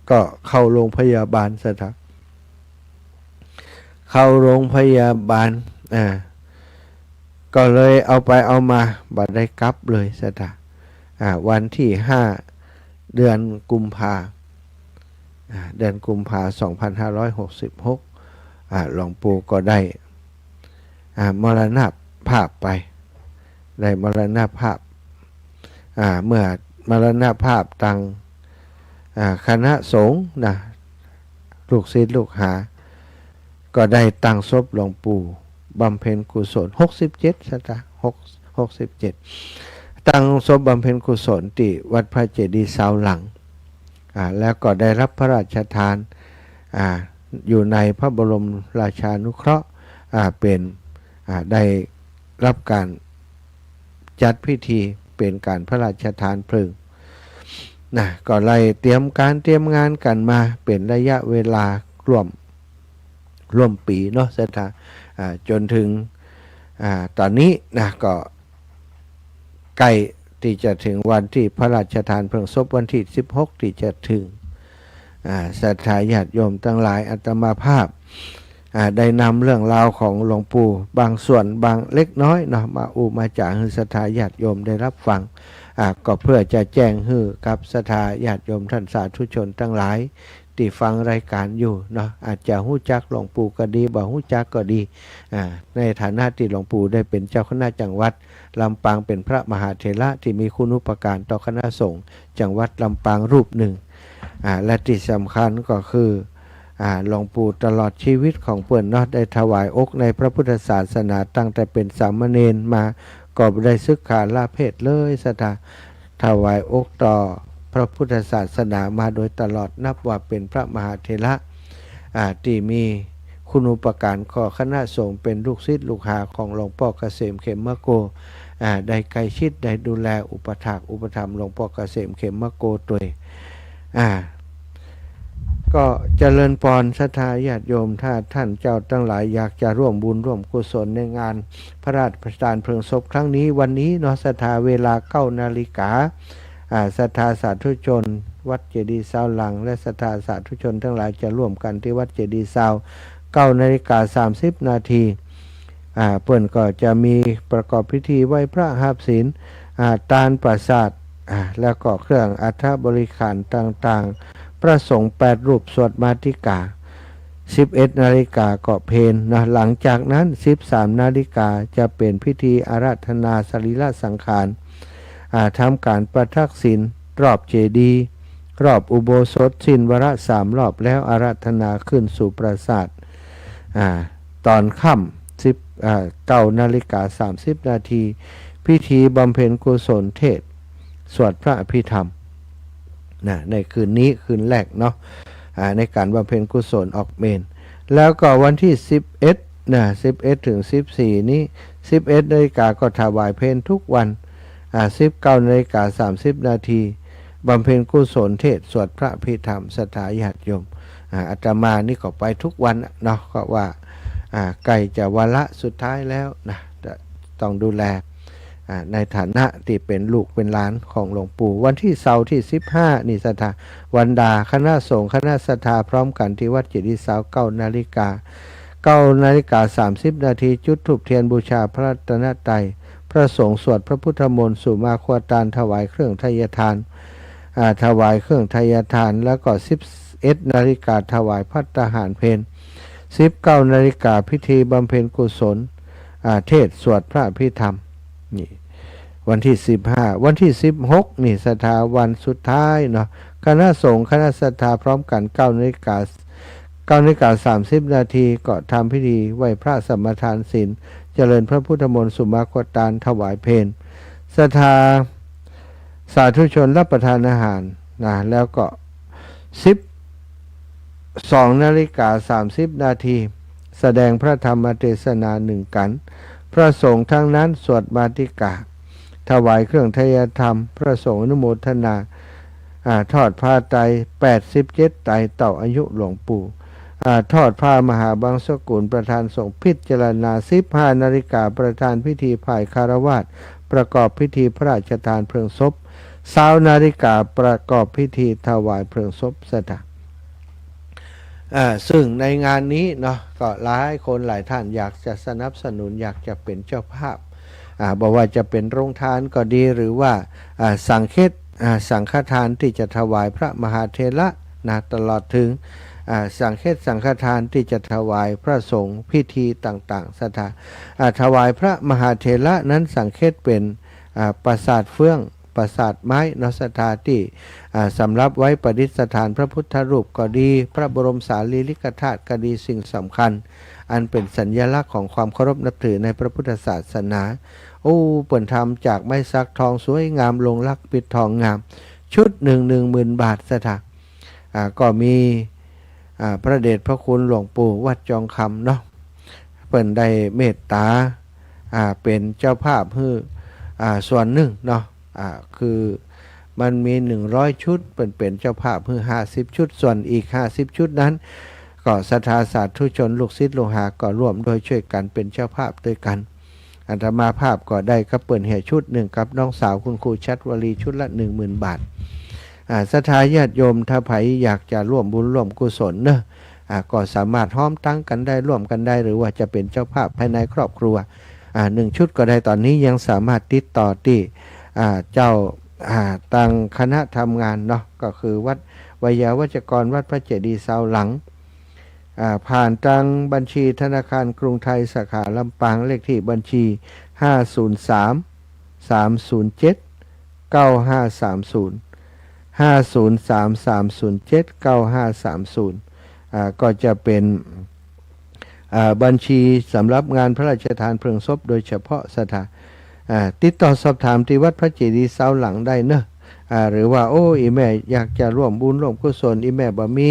ก็เข้าโรงพยาบาลซะครับเข้าโรงพยาบาลก็เลยเอาไปเอามาบัดได้กลับเลยซะครับวันที่5 เดือนกุมภา2566หลวงปู่ก็ได้มรณภาพไปได้มรณภาพเมื่อมรณภาพตังคณะสงฆ์ลูกศิษย์ลูกหาก็ได้ตั้งศพหลวงปู่บำเพ็ญกุศล67ซะจ้ะ67ตั้งศพบำเพ็ญกุศลที่วัดพระเจดีย์เสาหลังแล้วก็ได้รับพระราชทานอยู่ในพระบรมราชานุเคราะห์เป็นได้รับการจัดพิธีเป็นการพระราชทานเพลิงก็เลยเตรียมงานกันมาเป็นระยะเวลาร่วมปีเนาะศรัทธาจนถึงตอนนี้ก็ใกล้ที่จะถึงวันที่พระราชทานเพลิงศพวันที่16ที่จะถึงศรัทธาญาติโยมทั้งหลายอาตมาภาพได้นำเรื่องราวของหลวงปู่บางส่วนบางเล็กน้อยเนาะมาจากให้ศรัทธาญาติโยมได้รับฟังก็เพื่อจะแจ้งให้กับศรัทธาญาติโยมท่านสาธุชนทั้งหลายที่ฟังรายการอยู่เนาะอาจจะฮู้จักหลวงปู่ก็ดีบ่ฮู้จักก็ดีในฐานะที่หลวงปู่ได้เป็นเจ้าคณะจังหวัดลำปางเป็นพระมหาเถระที่มีคุณูปการต่อคณะสงฆ์จังหวัดลำปางรูปหนึ่งและที่สำคัญก็คือหลวงปู่ตลอดชีวิตของเปิ้นเนาะได้ถวายอกในพระพุทธศาสนาตั้งแต่เป็นสามเณรมาก็ได้ศึกษาละเพศเลยศรัทธาถวายอกต่อพระพุทธศาสนามาโดยตลอดนับว่าเป็นพระมหาเถระที่มีคุณูปการขอคณะสงฆ์เป็นลูกศิษย์ลูกหาของหลวงพ่อเกษมเขมโกได้ใกล้ชิดได้ดูแลอุปถากอุปถัมภ์หลวงพ่อเกษมเขมโกตัวก็เจริญพรศรัทธาญาติโยมถ้าท่านเจ้าทั้งหลายอยากจะร่วมบุญร่วมกุศลในงานพระราชทานเพลิงศพครั้งนี้วันนี้เนาะศรัทธาเวลา9 นาฬิกาศรัทธาสาธุชนวัดเจดีย์เสาหลังและศรัทธาสาธุชนทั้งหลายจะร่วมกันที่วัดเจดีย์เสา9:30 นาทีเปิ้นก็จะมีประกอบพิธีไหว้พระหับศีลตาลประสาทแล้วก็เครื่องอัฐบริขารต่างๆพระสงฆ์8 รูปสวดมาติกา11 นาฬิกาก็เพลนะหลังจากนั้น13 นาฬิกาจะเป็นพิธีอาราธนาสรีระสังขารทำการประทักษิณรอบเจดีย์รอบอุโบสถสิ้นวาระ3 รอบแล้วอาราธนาขึ้นสู่ปราสาทตอนค่ำ9:30 นาทีพิธีบำเพ็ญกุศลเทศสวดพระอภิธรรมในคืนนี้คืนแรกเนาะในการบำเพ็ญกุศลออกเมนแล้วก็วันที่11 ถึง 14นี้11 นาฬิกาก็ถวายเพลทุกวัน19:30 นาทีบำเพ็ญกุศลเทศสวดพระอภิธรรมศรัทธาญาติโยมอาตมานี่ก็ไปทุกวันเนาะก็ว่าใกล้จะวาระสุดท้ายแล้วนะต้องดูแลในฐานะที่เป็นลูกเป็นหลานของหลวงปู่วันที่เสาร์ที่15นี่ศรัทธาวันดาคณะสงฆ์คณะศรัทธาพร้อมกันที่วัดเจดีย์เสา9 นาฬิกา 9:30 น.จุดธูปเทียนบูชาพระรัตนตรัยพระสงฆ์สวดพระพุทธมนต์สุมาครตานถวายเครื่องทายทานถวายเครื่องทายทานแล้วก็11 นาฬิกาถวายภัตตาหารเพล19 นาฬิกาพิธีบำเพ็ญกุศลเทศสวดพระพิธรรมนี่วันที่15วันที่16นี่ศรัทธาวันสุดท้ายเนาะคณะสงฆ์คณะศรัทธาพร้อมกัน9:30 น.ก็ทำพิธีไหว้พระสมทานศีลเจริญพระพุทธมนต์สุมาครตานถวายเพลศรัทธาสาธุชนรับประทานอาหารนะแล้วก็12:30 น.แสดงพระธรรมเทศนา1 กันพระสงฆ์ทั้งนั้นสวดมาติกาถวายเครื่องทายธรรมพระสงฆ์อนุโมทนาทอดผ้าไตร87 ไตรต่ออายุหลวงปู่ทอดผ้ามหาบังสกุลประธานสงฆ์พิจารณา15 นาฬิกาประธานพิธีฝ่ายคารวาสประกอบพิธีพระราชทานเพลิงศพ20 นาฬิกาประกอบพิธีถวายเพลิงศพสถานซึ่งในงานนี้เนาะก็หลายคนหลายท่านอยากจะสนับสนุนอยากจะเป็นเจ้าภาพบอกว่าจะเป็นโรงทานก็ดีหรือว่าสังฆทานที่จะถวายพระมหาเถระนะตลอดถึงสังฆทานที่จะถวายพระสงฆ์พิธีต่างๆสถาถวายพระมหาเถระนั้นสังฆเป็นปราสาทเฟื่องปราสาทไม้นสถานที่สำหรับไว้ประดิษฐานพระพุทธรูปก็ดีพระบรมสารีริกธาตุก็ดีสิ่งสำคัญอันเป็นสัญลักษณ์ของความเคารพนับถือในพระพุทธศาสนาเปิ่นทำจากไม้สักทองสวยงามลงลักปิดทองงามชุด10,000 บาทสถาก็มีพระเดชพระคุณหลวงปู่วัดจองคำเนาะเปิ่นได้เมตตาเป็นเจ้าภาพให้ส่วนหนึ่งเนาะคือมันมี100 ชุดเป็นเจ้าภาพให้50 ชุดส่วนอีก50 ชุดนั้นก็ศรัทธาสาธุชนลูกศิษย์ลูกหาก็ร่วมโดยช่วยกันเป็นเจ้าภาพด้วยกันอาตมาภาพก็ได้ก็เปิดแห่ชุดหนึ่งกับน้องสาวคุณครูชัดวลีชุดละ 10,000 บาทศรัทธาญาติโยมถ้าไผอยากจะร่วมบุญร่วมกุศลเนอะก็สามารถห้อมตั้งกันได้ร่วมกันได้หรือว่าจะเป็นเจ้าภาพภายในครอบครัว1 ชุดก็ได้ตอนนี้ยังสามารถติดต่อที่เจ้าตังคณะทำงานเนาะก็คือวัดวยาวัจกรวัดพระเจดีย์เสาหลังผ่านทางบัญชีธนาคารกรุงไทยสาขาลำปางเลขที่บัญชี503 307 9530 503 307 9530ก็จะเป็นบัญชีสำหรับงานพระราชทานเพลิงศพโดยเฉพาะสถานติดต่อสอบถามที่วัดพระเจดีย์เสาหลังได้เนอะหรือว่าอีแม่อยากจะร่วมบุญร่วมกุศลอีแม่บ่มี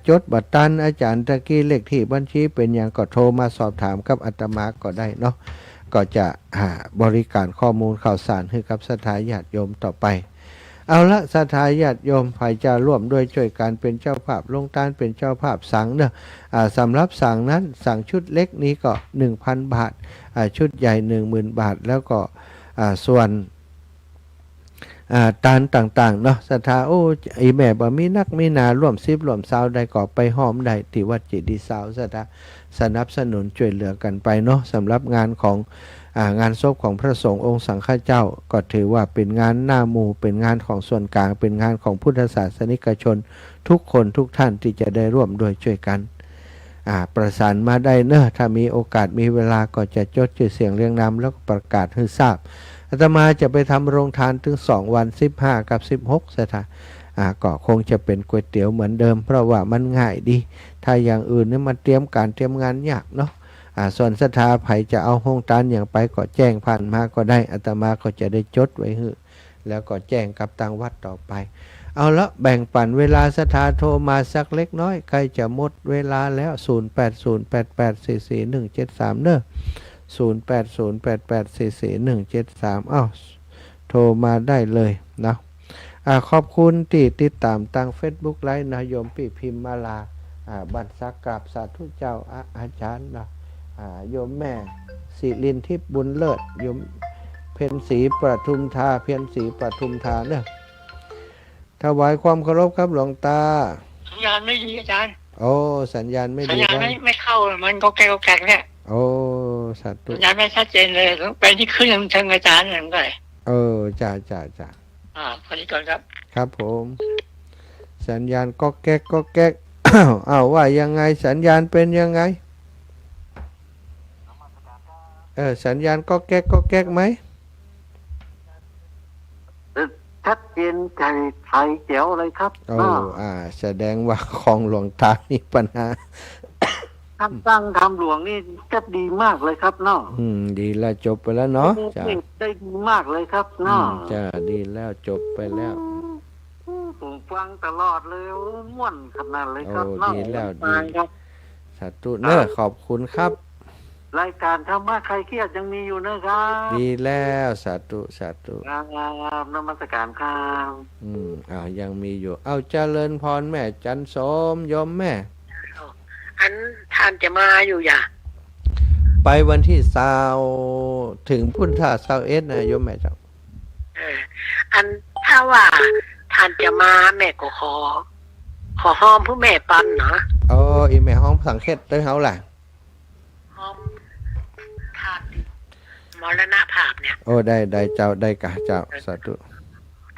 จดบัตรตันอาจารย์ตะกี้เลขที่บัญชีเป็นอย่างก็โทรมาสอบถามกับอาตมาก็ได้เนาะก็จะบริการข้อมูลข่าวสารให้กับศรัทธาญาติโยมต่อไปเอาละศรัทธาญาติโยมใครจะร่วมด้วยช่วยกันเป็นเจ้าภาพลงทานเป็นเจ้าภาพสังเนอะสำหรับสังนั้นสั่งชุดเล็กนี้ก็ 1,000 บาทชุดใหญ่ 10,000 บาทแล้วก็ส่วนตานต่างๆเนาะศรัทธาอีแม่บ่มีนักมีนาร่วม10ร่วม20ได้ก็ไปหอมได้ที่วัดเจดีย์เสาศรัทธาสนับสนุนช่วยเหลือกันไปเนาะสำหรับงานของงานศพของพระสงฆ์องค์สังฆเจ้าก็ถือว่าเป็นงานหน้าหมู่เป็นงานของส่วนกลางเป็นงานของพุทธศาสนิกชนทุกคนทุกท่านที่จะได้ร่วมด้วยช่วยกันประสานมาได้เนอะถ้ามีโอกาสมีเวลาก็จะจดชื่อเสียงเรียงนามแล้วก็ประกาศให้ทราบอาตมาจะไปทำโรงทานถึง2 วัน15 กับ 16สถานก็คงจะเป็นก๋วยเตี๋ยวเหมือนเดิมเพราะว่ามันง่ายดีถ้าอย่างอื่นนี่มันเตรียมงานยากเนาะส่วนศรัทธาไผจะเอาโรงทานอย่างไปก็แจ้งผ่านมาก็ได้อาตมาก็จะได้จดไว้ให้แล้วก็แจ้งกับทางวัดต่อไปเอาละแบ่งปันเวลาศรัทธาโทรมาสักเล็กน้อยใกล้จะหมดเวลาแล้ว0808844173เนอะ0808844173โทรมาได้เลยนะขอบคุณที่ติดตามทาง Facebook ไลฟ์นะโยมพี่พิมมาลาบันสักกราบสาธุเจ้าอาจารย์นะโยมแม่ศิรินทิพย์บุญเลิศโยมเพ็ญศรีประทุมธาเพียรศรีประทุมธาเนอะถวายความเคารพครับหลวงตาสัญญาณไม่ดีอาจารย์ โอ้สัญญาณไม่ สัญ ดี ญาณ บ้าง ไม่เข้ามันก็แกกเนี่ย โอ้สาธุ สัญญาณไม่ชัดเจนเลยไปที่ขึ้นทางอาจารย์นั่นก็เลย จ้าพอดีก่อนครับ ครับผม สัญญาณก็แก๊กก็แก๊ก อ้าวว่ายังไงสัญญาณเป็นยังไงสัญญาณก็แก๊กก็แก๊กไหม ชัดเจนใจไทยเจ๋วเลยครับ แสดงว่าของหลวงตามีปัญหา ทำตั้งทำหลวงนี่จะดีมากเลยครับเนาะ ดีแล้วจบไปแล้วเนาะจ้า ได้ดีมากเลยครับเนาะ จ้าดีแล้วจบไปแล้ว ผมฟังตลอดเลยม่วนขนาดเลยครับ โอ้ เนาะ ดีแล้วดี ครับ สาธุเนอะขอบคุณครับ รายการธรรมะใครเครียดยังมีอยู่นะครับ ดีแล้วสาธุ ครับนมัสการครับ ยังมีอยู่เอาเจริญพรแม่จันสมยมแม่ อันท่านจะมาอยู่อย่า ไปวันที่20ถึงพุทธ21นะโยมแม่เจ้า อันถ้าว่าท่านจะมาแม่ก็ขอห้อมผู้แม่ปันเนาะ อีแม่ห้องสังเขตด้วยเฮาล่ะ ห้อมท่านมรณภาพเนี่ย ได้เจ้าได้กะเจ้าสาธุ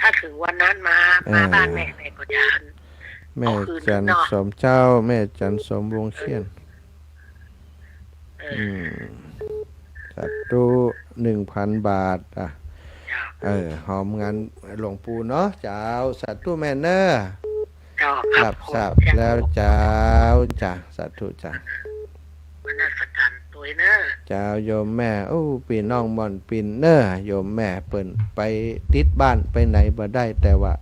ถ้าถึงวันนั้นมาบ้านแม่ก็จะ แม่จันสมเจ้าแม่จันสมวงเขียนสาธุ1,000 บาทหอมงานหลวงปู่เนาะเจ้าสาธุแม่เนอรับทราบแล้วเจ้าจ้าสาธุจ้า วันนั้นสกันตัวเนอ เจ้าโยมแม่ปีน้องม่อนปินเนอโยมแม่เปิ้นไปติดบ้านไปไหนบ่ได้แต่ว่า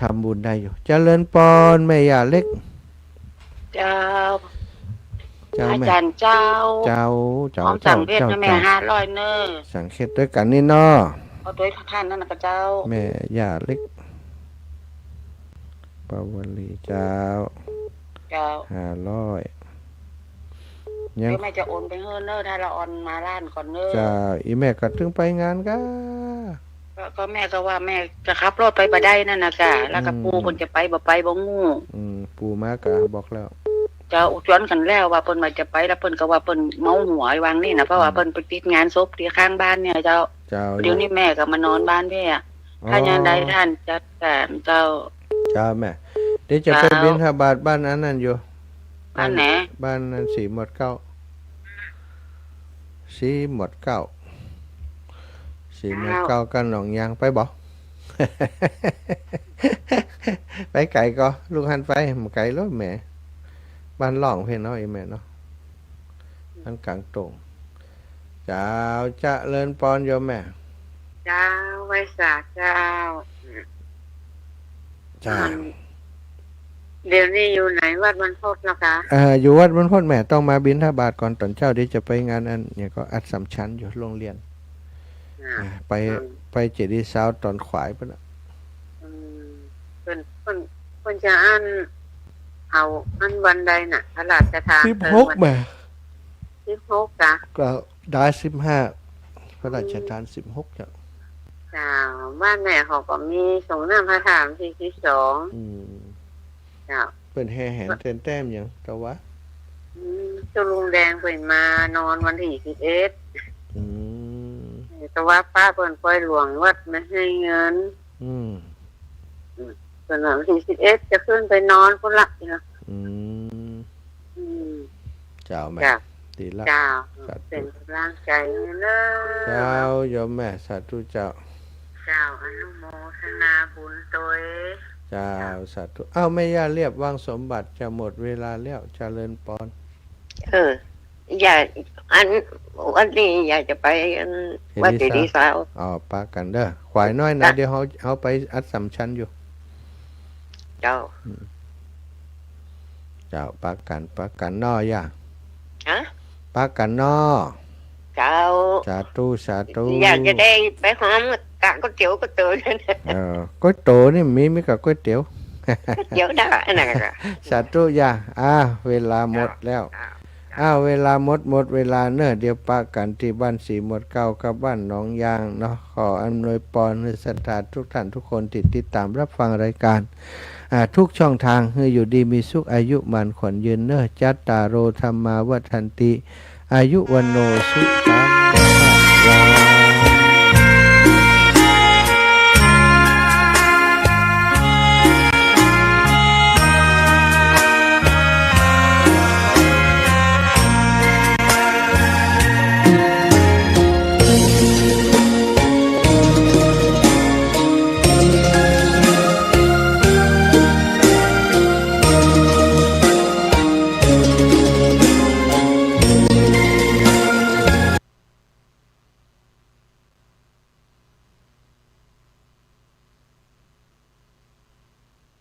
ทำบุญได้อยู่เจริญปอนแม่ย่าเล็ก เจ้า เจ้า อา แม่ จารย์เจ้า เจ้า หอมสั่งเพชรนะแม่500เนอ สังเกตด้วยกันนี่เนาะ เอาด้วยท่านนั่นนะเจ้า แม่ย่าเล็กปาวลีเจ้า เจ้า 500ยัง เดี๋ยวแม่จะโอนไปเฮอเนอถ้าเราออนมาล้านก่อนเนอ เจ้าอีแม่ก็ถึงไปงานกะ ก็แม่ก็ว่าแม่จะขับรถไปบ่ได้นั่นนะจ้ะแล้วก็ปู่เพิ่นจะไปบ่ไปบ่งู ปู่มากะบอกแล้ว เจ้าอุจวนกันแล้วว่าเพิ่นว่าจะไปแล้วเพิ่นก็ว่าเพิ่นเมาหัวไอ้วางนี่นะเพราะว่าเพิ่นไปติดงานศพที่ข้างบ้านเนี่ยเจ้า เจ้า เดี๋ยวนี้แม่ก็มานอนบ้านพี่อ่ะถ้ายังใดท่านจัดการเจ้า เจ้าแม่เดี๋ยวจะไปบิณฑบาตบ้านนั้นอยู่ บ้านไหน บ้านนั้นสีหมดเก้าสีหมดเก้ากันหนองยางไปบ่ ไปไก่ก็ลูกหันไปมาไก่รถแม่บ้านหล่องเพ่นเนาะไอ้แม่เนาะบ้านกลางตรงเจ้าจะเลินปอนโยมแม่ เจ้าไว้สาเจ้า จ้า เดี๋ยวนี้อยู่ไหนวัดบรรพตนะคะ อยู่วัดบรรพตแม่ต้องมาบิณฑบาตก่อนตอนเช้าที่จะไปงานอันเนี่ยก็อัดสำชันอยู่โรงเรียนไปเจดีย์ซาวตอนขวายปะนะ เพิ่นจะอ่านเอาอันวันใดน่ะพระราชทาน 16แม่ 16จ้ะ ก็ได้15พระราชทาน16จ้ะ จ้าบ้านแม่เขาก็มีส่งน้ำพระธรรมที่2จ้า เป็นแห่แหนเต้นแต้มอย่างแต่ว่า จุลุงแดงเพิ่นมานอนวันที่11 อืม แต่ว่าป้าเพิ่นปล่อยหลวงวัดไม่ให้เงิน ส่วนวันที่11จะขึ้นไปนอนพุ่นละนะ เจ้าแม่ จ้า ดีละ จ้าเป็นกำลังใจเนอะ เจ้าโยมแม่สาธุเจ้า เจ้าอนุโมทนาบุญตัวเอง เจ้าสาธุแม่ย่าเรียบวางสมบัติจะหมดเวลาแล้วเจริญปอน อย่าวันนี้อยากจะไปวัดเจดีย์สาว ปากันเด้อขวายน้อยนะเดี๋ยวเขาไปอัดสำชันอยู่ เจ้า เจ้าปากันนอย่า ฮะ ปากันนอ เจ้า สาธุ อยากจะได้ไปหอมกะก๋วยเตี๋ยวก็เตย ก๋วยโตนี่มีกับก๋วยเตี๋ยว เดี๋ยวได้นะก็ สาธุย่าเวลาหมดแล้วเวลาหมดเวลาเนอะเดี๋ยวปะกันที่บ้านสีหมดเก้ากับบ้านหนองยางเนาะขออำนวยพรให้ศรัทธาทุกท่านทุกคนที่ติดตามรับฟังรายการ ทุกช่องทางให้อยู่ดีมีสุขอายุมันขวัญยืนเนอจัตตารโอธรรมาวัฏันติอายุวันโนสุขัง